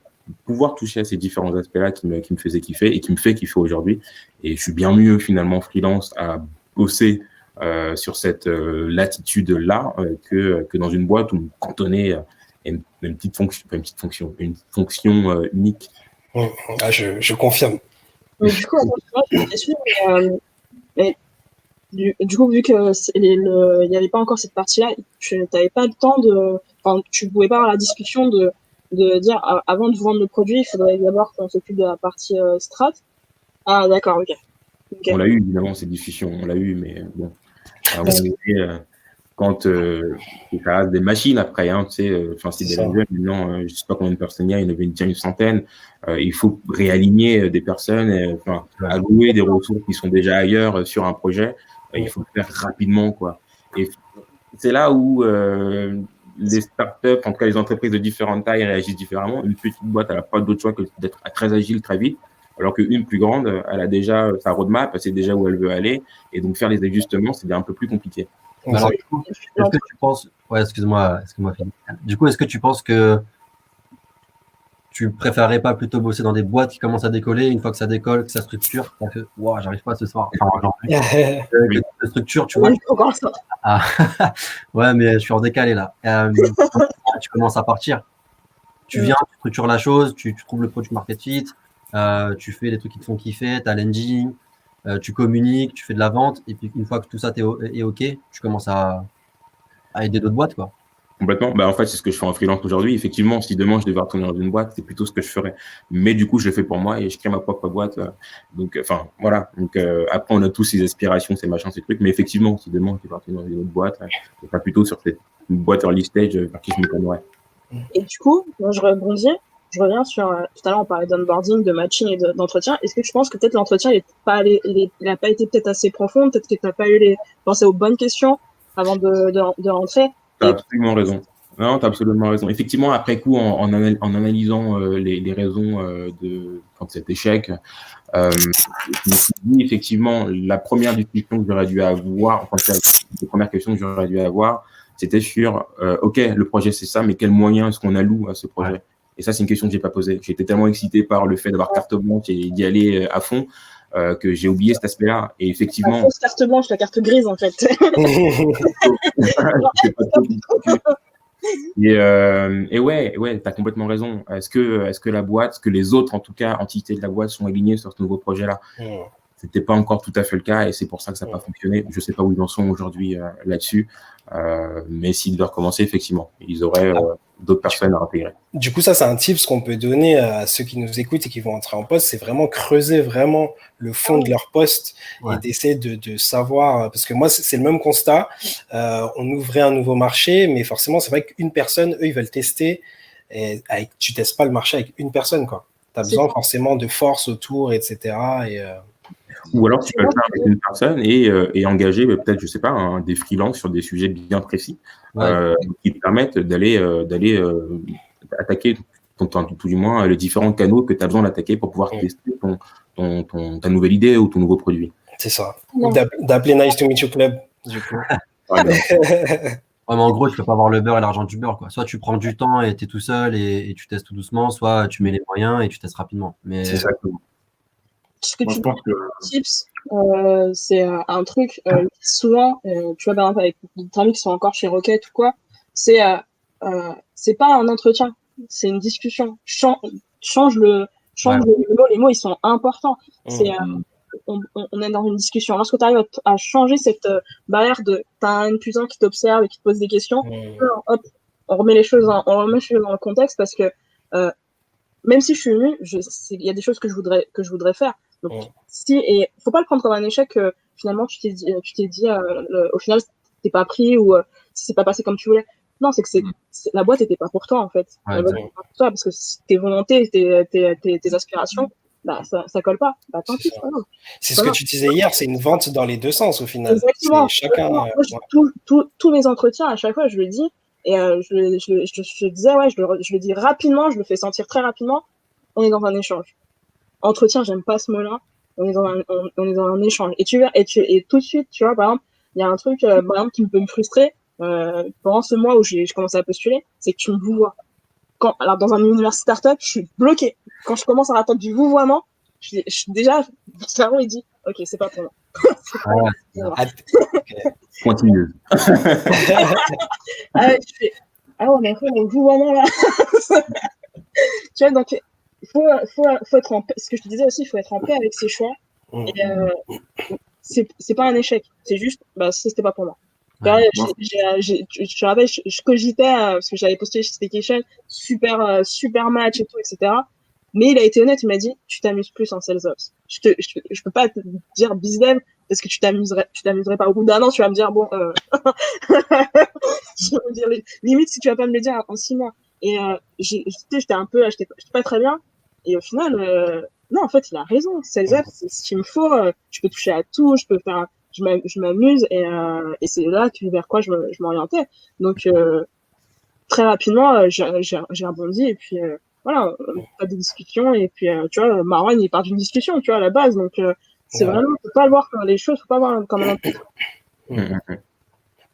pouvoir toucher à ces différents aspects-là qui me faisaient kiffer et qui me fait kiffer aujourd'hui. Et je suis bien mieux finalement freelance à bosser sur cette latitude-là que dans une boîte où on cantonnait une fonction unique. Ah, je confirme. Mais du coup, moi, j'ai une question, mais du coup, vu que il n'y avait pas encore cette partie-là, tu n'avais pas le temps tu pouvais pas avoir la discussion de dire avant de vendre le produit, il faudrait d'abord qu'on s'occupe de la partie strat. Ah, d'accord, ok. On l'a eu, évidemment, cette discussion, on l'a eu, mais bon. Quand ça reste des machines après, hein, tu sais, c'est des jeunes, maintenant, je sais pas combien de personnes il y avait une centaine. Il faut réaligner des personnes, allouer des ressources qui sont déjà ailleurs sur un projet. Il faut le faire rapidement, quoi. Et c'est là où les startups, en tout cas les entreprises de différentes tailles, réagissent différemment. Une petite boîte, elle n'a pas d'autre choix que d'être très agile, très vite. Alors qu'une plus grande, elle a déjà sa roadmap, elle sait déjà où elle veut aller. Et donc, faire les ajustements, c'est un peu plus compliqué. Alors, du coup, est-ce que tu penses… Ouais, excuse-moi, Philippe. Du coup, est-ce que tu penses que tu préférerais pas plutôt bosser dans des boîtes qui commencent à décoller, une fois que ça décolle, que ça structure, parce que, wow, j'arrive pas ce soir, enfin, aujourd'hui, que ça structure, tu vois. Ouais, mais je suis en décalé, là. Tu commences à partir. Tu viens, tu structures la chose, tu trouves le product market fit, tu fais les trucs qui te font kiffer, tu as l'engine, tu communiques, tu fais de la vente, et puis une fois que tout ça est OK, tu commences à aider d'autres boîtes, quoi. Complètement. En fait, c'est ce que je fais en freelance aujourd'hui. Effectivement, si demain je devais retourner dans une boîte, c'est plutôt ce que je ferais. Mais du coup, je le fais pour moi et je crée ma propre boîte. Donc, voilà. Donc, après, on a tous ces aspirations, ces machins, ces trucs. Mais effectivement, si demain je devais retourner dans une autre boîte, ce sera plutôt sur cette boîte early stage par qui je me connais. Et du coup, moi, je reviens sur, tout à l'heure, on parlait d'onboarding, de matching et d'entretien. Est-ce que tu penses que peut-être l'entretien, il n'a pas été peut-être assez profond, peut-être que tu n'as pas pensé aux bonnes questions avant de rentrer? Tu as absolument raison. Non, tu as absolument raison. Effectivement, après coup, en analysant les raisons de cet échec, je me suis dit, effectivement, la première discussion que j'aurais dû avoir, les premières questions que j'aurais dû avoir, c'était sur, OK, le projet, c'est ça, mais quels moyens est-ce qu'on alloue à ce projet? Ouais. Et ça, c'est une question que j'ai pas posée. J'étais tellement excité par le fait d'avoir carte blanche et d'y aller à fond que j'ai oublié cet aspect-là. Et effectivement… La fausse carte blanche, la carte grise, en fait. Et ouais, t'as complètement raison. Est-ce que la boîte, est-ce que les autres, en tout cas, entités de la boîte sont alignées sur ce nouveau projet-là? C'était pas encore tout à fait le cas et c'est pour ça que ça n'a pas fonctionné. Je sais pas où ils en sont aujourd'hui là-dessus, mais s'ils devaient recommencer, effectivement, ils auraient d'autres personnes à intégrer. Du coup, ça, c'est un tips qu'on peut donner à ceux qui nous écoutent et qui vont entrer en poste, c'est vraiment creuser vraiment le fond de leur poste et d'essayer de savoir, parce que moi, c'est le même constat. On ouvrait un nouveau marché, mais forcément, c'est vrai qu'une personne, eux, ils veulent tester. Et tu testes pas le marché avec une personne, quoi. Tu as besoin forcément de force autour, etc. Ou alors, tu peux le faire avec une personne et engager peut-être, je sais pas, des freelances sur des sujets bien précis qui te permettent d'aller attaquer, tout du moins, les différents canaux que tu as besoin d'attaquer pour pouvoir tester ta nouvelle idée ou ton nouveau produit. C'est ça. D'appeler Nice to Meet You Club, du coup. Ouais, mais en gros, tu peux pas avoir le beurre et l'argent du beurre, quoi. Soit tu prends du temps et tu es tout seul et tu testes tout doucement, soit tu mets les moyens et tu testes rapidement. Mais… C'est exactement. Ce que tu tips, c'est un truc souvent, tu vois, par exemple, avec des amis qui sont encore chez Rocket ou quoi, c'est pas un entretien, c'est une discussion. Change le mot, les mots, ils sont importants. C'est on est dans une discussion. Lorsque tu arrives à changer cette barrière de t'as un N+1 qui t'observe et qui te pose des questions, hop, on remet les choses dans le contexte parce que même si je suis nulle, il y a des choses que je voudrais faire. Donc, et faut pas le prendre comme un échec. Finalement, tu t'es dit, au final, t'es pas pris ou si c'est pas passé comme tu voulais. Non, c'est que la boîte était pas pour toi en fait. La boîte était pas pour toi parce que tes volontés, tes aspirations, bah ça colle pas. Bah tant pis, C'est c'est ça. pas grave. C'est ce que tu disais hier, c'est une vente dans les deux sens au final. Exactement. C'est chacun. Moi, tous mes entretiens, à chaque fois, je le dis, et je disais, ouais, je le dis rapidement, je le fais sentir très rapidement, on est dans un échange. Entretien, j'aime pas ce mot-là, on est dans un échange. Et et tout de suite, tu vois, par exemple, il y a un truc, par exemple, qui peut me frustrer, pendant ce mois où j'ai commencé à postuler, c'est que tu me vouvoies. Alors, dans un univers startup, je suis bloquée. Quand je commence à attendre du vouvoiement, déjà, mon cerveau, il dit, ok, c'est pas pour moi. C'est pas pour moi. Continue. Ah ouais, je fais, ah ouais, mais après, le vouvoiement, là. Tu vois, donc, faut être en paix. Ce que je te disais aussi, il faut être en paix avec ses choix. Et c'est pas un échec. C'est juste, bah, c'était pas pour moi. Ouais. Je te rappelle, je cogitais, parce que j'avais postulé chez Staycation, super match et tout, etc. Mais il a été honnête, il m'a dit, tu t'amuses plus en sales ops. Je peux pas te dire bizdev parce que tu t'amuserais pas. Au bout d'un an, tu vas me dire, bon, je veux dire, limite, si tu vas pas me le dire en 6 mois. Et j'étais pas très bien. Et au final, non, en fait, il a raison. Sales ops, c'est ce qu'il me faut. Je peux toucher à tout, je m'amuse et c'est là vers quoi je m'orientais. Donc, très rapidement, j'ai rebondi et puis voilà, pas de discussion et puis tu vois, Marwan il part d'une discussion, tu vois, à la base. Donc c'est vraiment, faut pas le voir comme les choses, faut pas voir comme un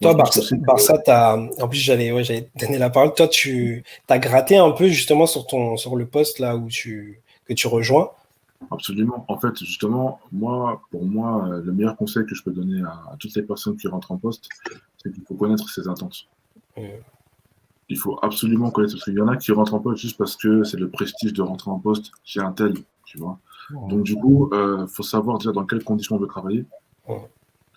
Toi, Barça, en plus, j'allais donner la parole. Toi, tu as gratté un peu justement sur le poste là que tu rejoins. Absolument. En fait, justement, pour moi, le meilleur conseil que je peux donner à toutes les personnes qui rentrent en poste, c'est qu'il faut connaître ses attentes. Il faut absolument connaître, parce qu'il y en a qui rentrent en poste juste parce que c'est le prestige de rentrer en poste chez un tel, tu vois. Donc, du coup, faut savoir déjà dans quelles conditions on veut travailler.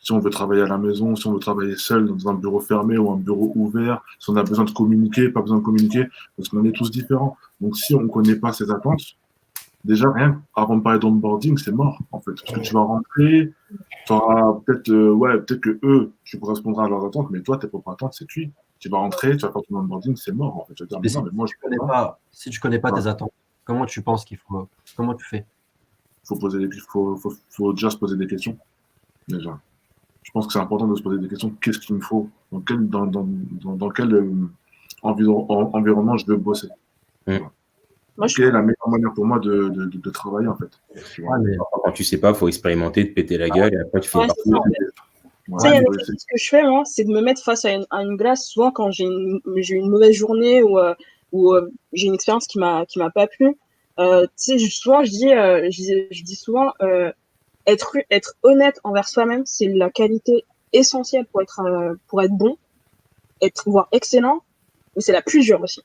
Si on veut travailler à la maison, si on veut travailler seul dans un bureau fermé ou un bureau ouvert, si on a besoin de communiquer, pas besoin de communiquer, parce qu'on est tous différents. Donc, si on ne connaît pas ses attentes, déjà, rien avant de parler d'onboarding, c'est mort, en fait. Parce que tu vas rentrer, tu auras peut-être que eux, tu correspondras à leurs attentes, mais toi, tes propres attentes, c'est lui. Tu vas rentrer, tu vas faire ton onboarding, c'est mort, en fait. Tu vas dire, mais non, mais moi, si tu connais pas tes attentes, comment tu penses comment tu fais? Faut déjà se poser des questions, déjà. Je pense que c'est important de se poser des questions. Qu'est-ce qu'il me faut? Dans quel environnement je veux bosser? Quelle est la meilleure manière pour moi de travailler, en fait? Quand tu sais pas, il faut expérimenter, te péter la gueule et après tu fais partie. Il y a des choses que je fais, moi, c'est de me mettre face à une glace, souvent quand j'ai une mauvaise journée ou j'ai une expérience qui m'a pas plu. Souvent, je dis souvent, être honnête envers soi-même, c'est la qualité essentielle pour être bon, voire excellent, mais c'est la plus dure aussi.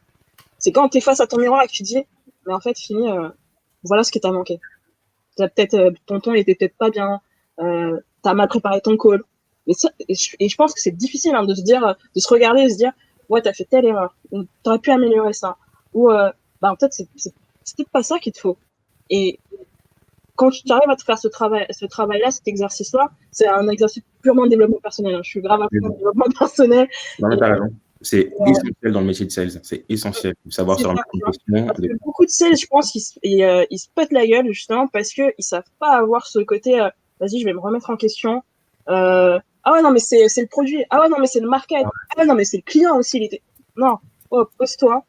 C'est quand tu es face à ton miroir et que tu dis, mais en fait, fini, voilà ce qui t'a manqué. Ton ton, il était peut-être pas bien, t'as mal préparé ton call. Et je pense que c'est difficile de se regarder et de se dire, ouais, t'as fait telle erreur, t'aurais pu améliorer ça. Ou, en fait, c'est peut-être pas ça qu'il te faut. Et quand tu arrives à te faire ce travail-là, cet exercice-là, c'est un exercice purement de développement personnel. Je suis grave à fond de développement personnel. Non, mais t'as raison. C'est essentiel dans le métier de sales. C'est essentiel de savoir se remettre en question. Parce que beaucoup de sales, je pense, ils se pètent la gueule justement parce qu'ils savent pas avoir ce côté vas-y, je vais me remettre en question. Ah ouais, non, mais c'est le produit. Ah ouais, non, mais c'est le market. Ah ouais, non, mais c'est le client aussi. Non, pose-toi.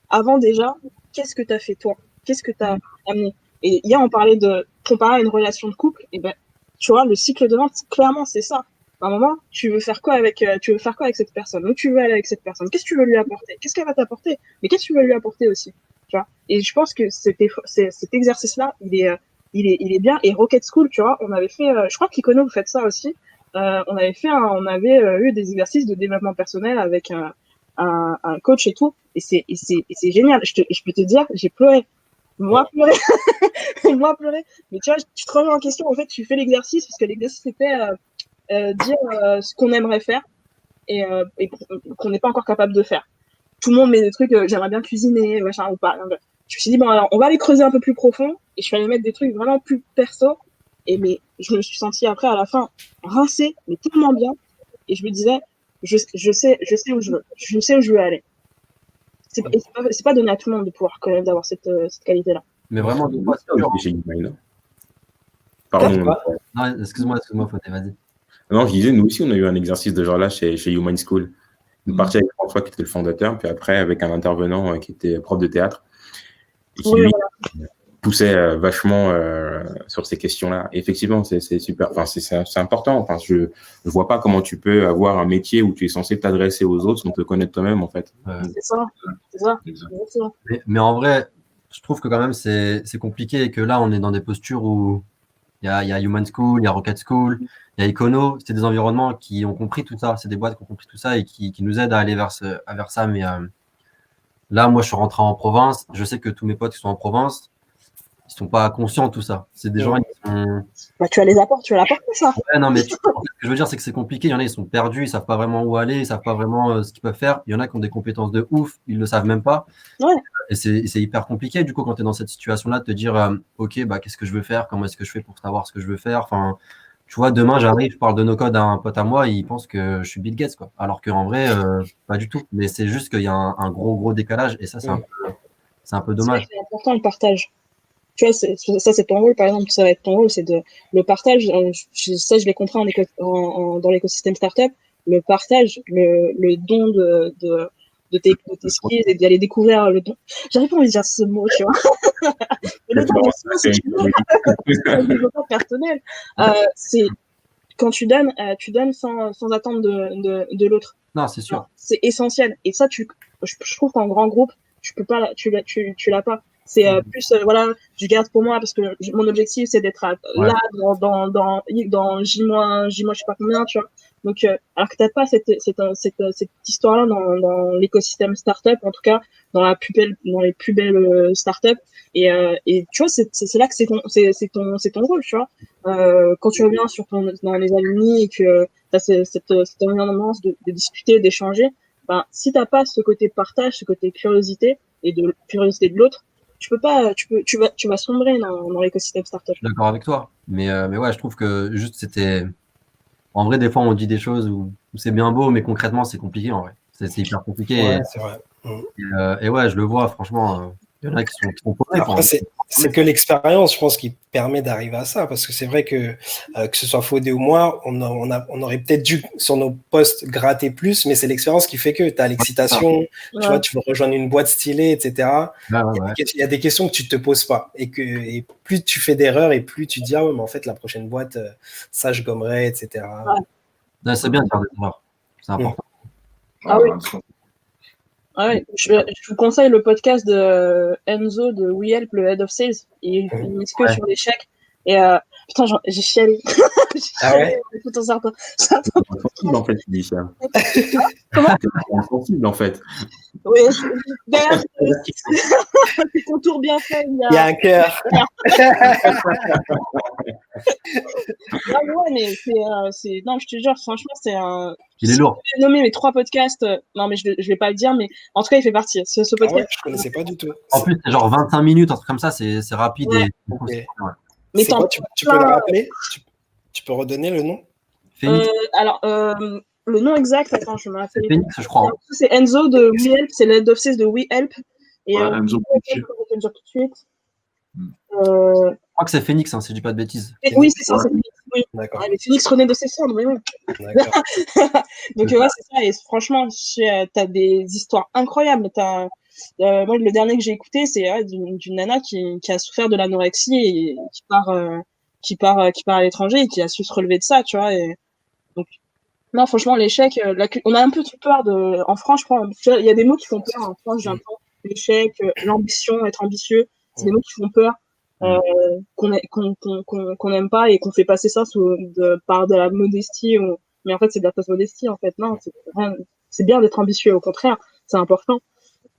Avant déjà, qu'est-ce que tu as fait toi? Qu'est-ce que tu as amené? Et hier, on parlait de comparer à une relation de couple. Et ben, tu vois, le cycle de vente, clairement, c'est ça. À un moment, tu veux faire quoi avec cette personne? Où tu veux aller avec cette personne? Qu'est-ce que tu veux lui apporter? Qu'est-ce qu'elle va t'apporter? Mais qu'est-ce que tu veux lui apporter aussi? Tu vois? Et je pense que cet exercice-là, il est bien. Et Rocket School, tu vois, on avait fait, je crois qu'Icono, vous faites ça aussi. On avait eu des exercices de développement personnel avec un coach et tout. Et c'est génial. Je peux te dire, j'ai pleuré. Moi pleurer. Mais tu vois, tu te remets en question. En fait, tu fais l'exercice parce que l'exercice c'était dire ce qu'on aimerait faire et qu'on n'est pas encore capable de faire. Tout le monde met des trucs, j'aimerais bien cuisiner, machin ou pas. Je me suis dit, bon, alors, on va aller creuser un peu plus profond et je suis allée mettre des trucs vraiment plus perso. Mais je me suis sentie après, à la fin, rincée, mais tellement bien. Et je me disais, je sais où je veux. Je sais où je veux aller. C'est pas donné à tout le monde de pouvoir quand même d'avoir cette qualité-là. Mais vraiment, des fois, c'est dur. Chez Human, hein. Pardon. Non, excuse-moi, Faté, vas-y. Non, je disais, nous aussi, on a eu un exercice de genre-là chez Human School. Une partie avec François qui était le fondateur, puis après avec un intervenant qui était prof de théâtre et qui lui poussait vachement sur ces questions-là. Et effectivement, c'est super. Enfin, c'est important. Enfin, je ne vois pas comment tu peux avoir un métier où tu es censé t'adresser aux autres sans te connaître toi-même, en fait. C'est ça. Mais en vrai, je trouve que quand même c'est compliqué et que là, on est dans des postures où il y a Human School, il y a Rocket School, il y a Econo. C'est des environnements qui ont compris tout ça. C'est des boîtes qui ont compris tout ça et qui nous aident à aller vers ça. Mais là, moi, je suis rentré en province. Je sais que tous mes potes qui sont en province, ils sont pas conscients de tout ça. C'est des gens qui sont... tu as les apports, tu as l'apporter ça. Ouais, non, mais ce que je veux dire, c'est que c'est compliqué. Il y en a, ils sont perdus, ils savent pas vraiment où aller, ils savent pas vraiment ce qu'ils peuvent faire. Il y en a qui ont des compétences de ouf, ils le savent même pas. Ouais. Et c'est hyper compliqué, du coup, quand tu es dans cette situation-là, de te dire, OK, bah, qu'est-ce que je veux faire? Comment est-ce que je fais pour savoir ce que je veux faire? Enfin, tu vois, demain, j'arrive, je parle de no-code à un pote à moi, il pense que je suis Bill Gates, quoi. Alors qu'en vrai, pas du tout. Mais c'est juste qu'il y a un gros décalage et ça, c'est un peu dommage. C'est important le partage. Tu vois, ça, c'est ton rôle, par exemple, ça va être ton rôle, c'est le partage. Ça, je l'ai compris dans l'écosystème startup. Le partage, le don de tes skills et d'aller découvrir le don. J'arrive pas à dire ce mot, tu vois. Le don, c'est le développement personnel. C'est quand tu donnes sans attendre de l'autre. Non, c'est sûr. C'est essentiel. Et ça, je trouve qu'en grand groupe, tu peux pas, tu l'as pas. C'est plus, voilà, je garde pour moi parce que mon objectif, c'est d'être là dans J-, je sais pas combien, tu vois. Donc, alors que t'as pas cette histoire-là dans l'écosystème startup, en tout cas, dans les plus belles startups. Et tu vois, c'est là que c'est ton rôle, tu vois. Quand tu reviens dans les alumni et que t'as cette environnement de discuter, d'échanger, ben, si t'as pas ce côté partage, ce côté curiosité et de curiosité de l'autre, tu vas sombrer dans l'écosystème startup. Je suis d'accord avec toi. Mais ouais, je trouve que juste c'était. En vrai, des fois, on dit des choses où c'est bien beau, mais concrètement, c'est compliqué en vrai. C'est hyper compliqué. Ouais, c'est vrai. Et ouais, je le vois, franchement. Il y en a qui sont paumés. Après, c'est que l'expérience, je pense, qui permet d'arriver à ça. Parce que c'est vrai que ce soit Fodé ou moi, on aurait peut-être dû, sur nos postes, gratter plus, mais c'est l'expérience qui fait que tu as l'excitation, tu vois, tu veux rejoindre une boîte stylée, etc. Ouais. Il y a des questions que tu ne te poses pas. Et plus tu fais d'erreurs et plus tu te dis, ah ouais, mais en fait, la prochaine boîte, ça, je gommerai, etc. Ouais, c'est bien de faire des erreurs. C'est important. Ah oui. Ouais, je vous conseille le podcast de Enzo de WeHelp, le Head of Sales. Il mise que sur l'échec. Et putain, j'ai chialé. Ah ouais? Tout en sortant. Sensible, en fait, tu dis ça. Comment? Sensible, en fait. Oui, d'ailleurs, c'est contour bien fait. Il y a un cœur. Non, mais c'est. Non, je te jure, franchement, c'est un. Il est lourd. J'ai nommé mes 3 podcasts. Non, mais je vais pas le dire, mais en tout cas, il fait partie. Ce podcast. Ah ouais, je connaissais pas du tout. En plus, c'est genre 25 minutes, un truc comme ça, c'est rapide. Ouais. Et... Okay. Ouais. Mais c'est quoi, tu peux le rappeler? Tu peux redonner le nom? Alors, le nom exact, attends, je me rappelle. C'est Phoenix, je crois. C'est Enzo de WeHelp, c'est l'aide of sales de WeHelp. Et Enzo, je vais te dire tout de suite. Je crois que c'est Phoenix, si je dis pas de bêtises. Oui, c'est ça, c'est Phoenix. Oui. D'accord. Mais Phoenix renaît de ses cendres, mais oui. D'accord. Donc, ouais, c'est ça. Et franchement, t'as des histoires incroyables. Moi, le dernier que j'ai écouté, c'est d'une nana qui a souffert de l'anorexie et qui part à l'étranger et qui a su se relever de ça, tu vois. Et donc, non, franchement, l'échec, on a un peu peur en France, je crois. Il y a des mots qui font peur en France, j'entends. L'échec, l'ambition, être ambitieux, c'est des mots qui font peur. Qu'on n'aime pas et qu'on fait passer ça par de la modestie mais en fait c'est de la fausse modestie en fait. Non, c'est bien d'être ambitieux, au contraire, c'est important.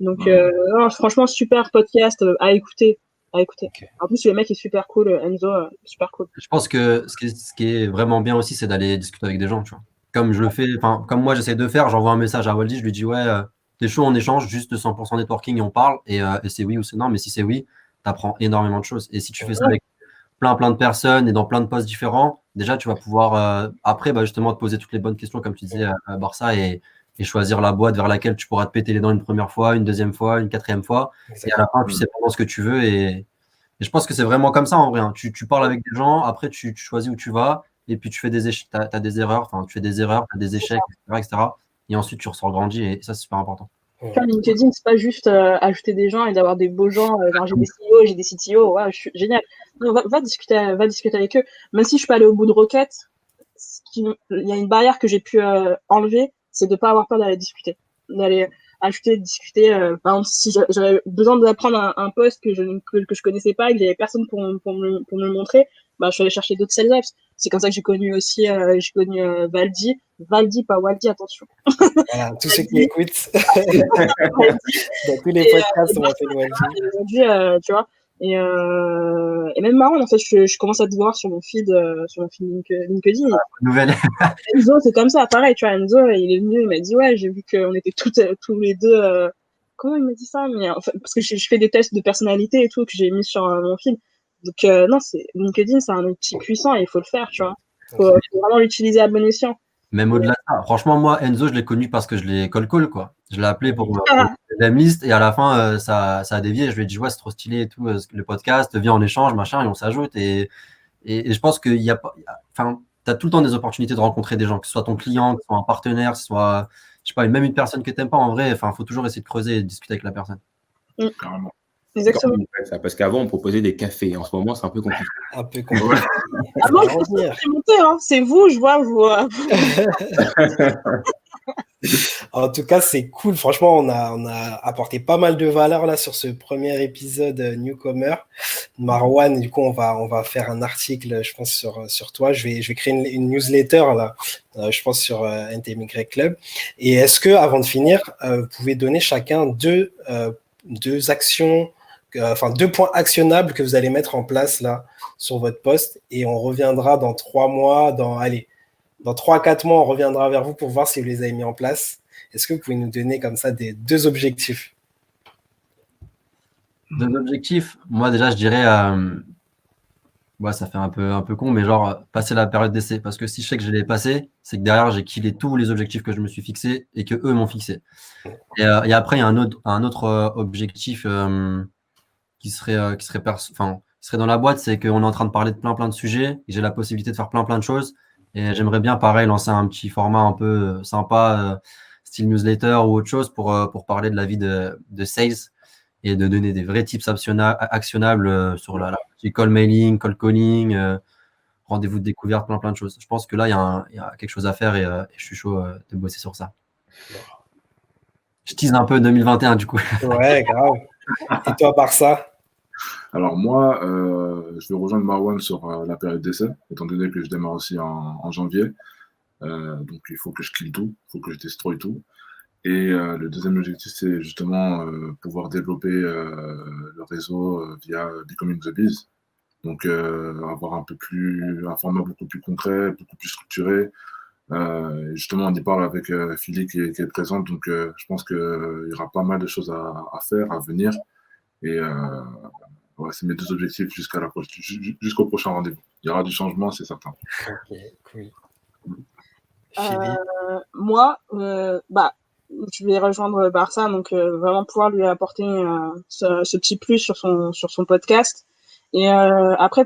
Donc non, franchement, super podcast à écouter. Okay. En plus le mec est super cool, Enzo, super cool. Je pense que ce qui est vraiment bien aussi, c'est d'aller discuter avec des gens, tu vois. Comme je le fais, comme moi j'essaie de faire, j'envoie un message à Waldy, je lui dis ouais, t'es chaud, on échange, juste 100% networking et on parle, et c'est oui ou c'est non, mais si c'est oui, t'apprends énormément de choses. Et si tu fais ça avec plein de personnes et dans plein de postes différents, déjà tu vas pouvoir après justement te poser toutes les bonnes questions comme tu disais à Barça et choisir la boîte vers laquelle tu pourras te péter les dents une première fois, une deuxième fois, une quatrième fois. Exactement. Et à la fin, tu sais vraiment ce que tu veux et Et je pense que c'est vraiment comme ça en vrai. Hein. Tu parles avec des gens, après tu choisis où tu vas, et puis tu fais t'as des erreurs, enfin tu fais des erreurs, t'as des échecs, etc., etc. Et ensuite tu ressors grandi, et ça c'est super important. Enfin, LinkedIn, c'est pas juste ajouter des gens et d'avoir des beaux gens. Genre, j'ai des CEO, j'ai des CTO, ouais, je suis génial. Non, va discuter avec eux. Même si je suis pas allée au bout de Rocket, il y a une barrière que j'ai pu enlever, c'est de pas avoir peur d'aller discuter, d'aller ajouter, discuter. Par exemple, si j'avais besoin d'apprendre un poste que je connaissais pas et que j'avais personne pour me le montrer, bah je suis allée chercher d'autres sales reps. C'est comme ça que j'ai connu aussi Valdi, pas Waldi, attention. Voilà, tous ceux qui écoutent, dans tous les podcasts, on m'appelle Waldi. Aujourd'hui, tu vois. Et même Marwan, en fait, je commence à te voir sur mon feed LinkedIn. Nouvelle. Enzo, c'est comme ça, pareil, tu vois. Enzo, il est venu, il m'a dit, ouais, j'ai vu qu'on était tous les deux. Comment il m'a dit ça? Mais en fait, parce que je fais des tests de personnalité et tout que j'ai mis sur mon feed. Donc non, LinkedIn, c'est un outil puissant et il faut le faire, tu vois. Faut vraiment l'utiliser à bon escient. Même au-delà de ça. Franchement, moi, Enzo, je l'ai connu parce que je l'ai call, quoi. Je l'ai appelé pour la liste et à la fin, ça a dévié. Je lui ai dit, ouais, c'est trop stylé et tout, le podcast, viens en échange, machin, et on s'ajoute. Et je pense qu'il y a pas, enfin, t'as tout le temps des opportunités de rencontrer des gens, que ce soit ton client, que ce soit un partenaire, que ce soit, je sais pas, même une personne que t'aimes pas en vrai. Enfin, faut toujours essayer de creuser et de discuter avec la personne. Carrément. Exactement. Ça, parce qu'avant, on proposait des cafés. En ce moment, c'est un peu compliqué. Un peu compliqué. Ah, moi, je monté, hein. C'est vous, je vois, vous. En tout cas, c'est cool. Franchement, on a apporté pas mal de valeur là sur ce premier épisode Newcomer. Marwan, du coup, on va faire un article, je pense, sur toi. Je vais créer une newsletter là, je pense, sur NTMY Club. Et est-ce que, avant de finir, vous pouvez donner chacun deux actions, enfin 2 points actionnables que vous allez mettre en place là sur votre poste, et on reviendra dans 3 mois, dans 3-4 mois, on reviendra vers vous pour voir si vous les avez mis en place. Est-ce que vous pouvez nous donner comme ça des 2 objectifs? 2 objectifs. Moi, déjà, je dirais, ouais, ça fait un peu con, mais genre, passer la période d'essai. Parce que si je sais que je l'ai passé, c'est que derrière, j'ai killé tous les objectifs que je me suis fixés et que eux m'ont fixé. Et après, il y a un autre objectif qui serait dans la boîte, c'est qu'on est en train de parler de plein de sujets, et j'ai la possibilité de faire plein de choses. Et j'aimerais bien, pareil, lancer un petit format un peu sympa, style newsletter ou autre chose pour parler de la vie de sales et de donner des vrais tips actionnables sur la partie call mailing, call calling, rendez-vous de découverte, plein de choses. Je pense que là, il y a quelque chose à faire et je suis chaud de bosser sur ça. Je tease un peu 2021 du coup. Ouais, grave. Et toi, Barça? Alors moi, je vais rejoindre Marwan sur la période d'essai, étant donné que je démarre aussi en janvier. Donc il faut que je kill tout, il faut que je destroy tout. Et le deuxième objectif, c'est justement pouvoir développer le réseau via Becoming the Biz. Donc avoir un format beaucoup plus concret, beaucoup plus structuré. Justement, on y parle avec Philippe qui est présente, donc je pense qu'il y aura pas mal de choses à faire, à venir. Et ouais, c'est mes 2 objectifs jusqu'au prochain rendez-vous. Il y aura du changement, c'est certain. Ok, cool. Moi, je vais rejoindre Barça, donc vraiment pouvoir lui apporter ce petit plus sur son podcast. Et après,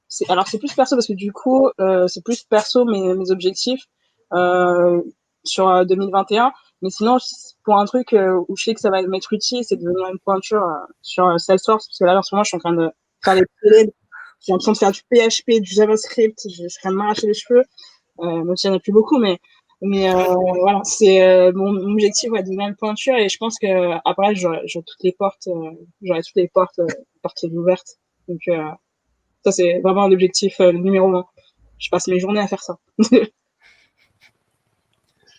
c'est plus perso parce que du coup, c'est plus perso mes objectifs sur 2021. Mais sinon, pour un truc où je sais que ça va m'être utile, c'est de devenir une pointure sur Salesforce, parce que là, en ce moment, je suis en train de faire les PLL, j'ai l'impression de faire du PHP, du JavaScript, je suis en train de m'arracher les cheveux, même s'il n'y en a plus beaucoup, mais voilà, c'est mon objectif, ouais, de devenir une pointure, et je pense que après, j'aurai toutes les portes ouvertes. Donc, ça, c'est vraiment un objectif numéro 1. Je passe mes journées à faire ça.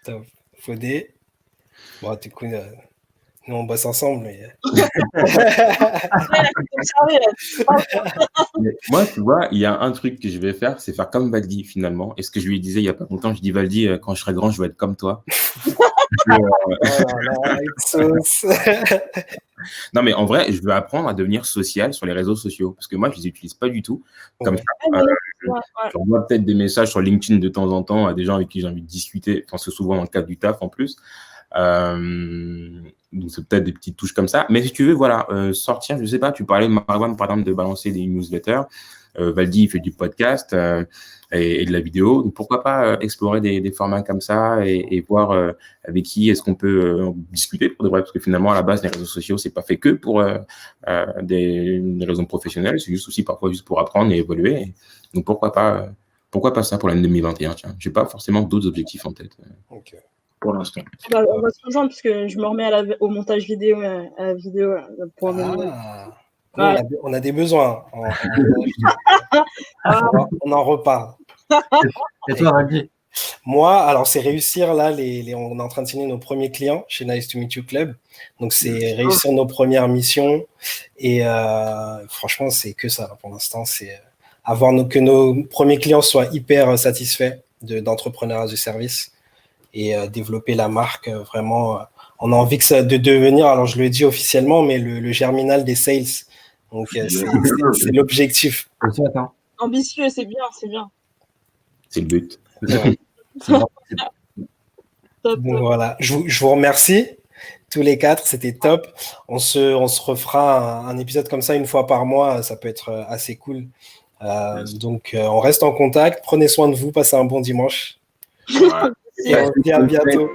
Top. Fodé. Bon, du coup, nous, on bosse ensemble, mais... Mais moi, tu vois, il y a un truc que je vais faire, c'est faire comme Valdi, finalement. Et ce que je lui disais il n'y a pas longtemps, je dis, Valdi, quand je serai grand, je vais être comme toi. Non, mais en vrai, je veux apprendre à devenir social sur les réseaux sociaux. Parce que moi, je ne les utilise pas du tout. Comme ça, j'envoie peut-être des messages sur LinkedIn de temps en temps à des gens avec qui j'ai envie de discuter. Enfin, c'est souvent dans le cadre du taf en plus. Donc, c'est peut-être des petites touches comme ça. Mais si tu veux, voilà, sortir, je sais pas, tu parlais, Marwan, par exemple, de balancer des newsletters. Valdi, il fait du podcast et de la vidéo. Donc, pourquoi pas explorer des formats comme ça et voir avec qui est-ce qu'on peut discuter pour de vrai, parce que finalement, à la base, les réseaux sociaux, c'est pas fait que pour des raisons professionnelles, c'est juste aussi parfois juste pour apprendre et évoluer. Donc, pourquoi pas ça pour l'année 2021, tiens. J'ai pas forcément d'autres objectifs en tête. Ok. Pour l'instant. On va se rejoindre parce que je me remets au montage vidéo, à la vidéo pour On a des besoins. On en reparle. Et toi, Valdi? Moi, alors c'est réussir là, on est en train de signer nos premiers clients chez Nice to Meet You Club. Donc c'est réussir nos premières missions et franchement c'est que ça pour l'instant, c'est avoir que nos premiers clients soient hyper satisfaits d'entrepreneuriat du service et développer la marque vraiment. On a envie de devenir, alors je le dis officiellement, mais le germinal des sales. Donc c'est l'objectif. Ambitieux, c'est bien, c'est bien. C'est le but. Donc voilà, je vous remercie tous les 4, c'était top. On se refera un épisode comme ça une fois par mois, ça peut être assez cool. Donc on reste en contact, prenez soin de vous, passez un bon dimanche. Ouais. Et on se dit à bientôt.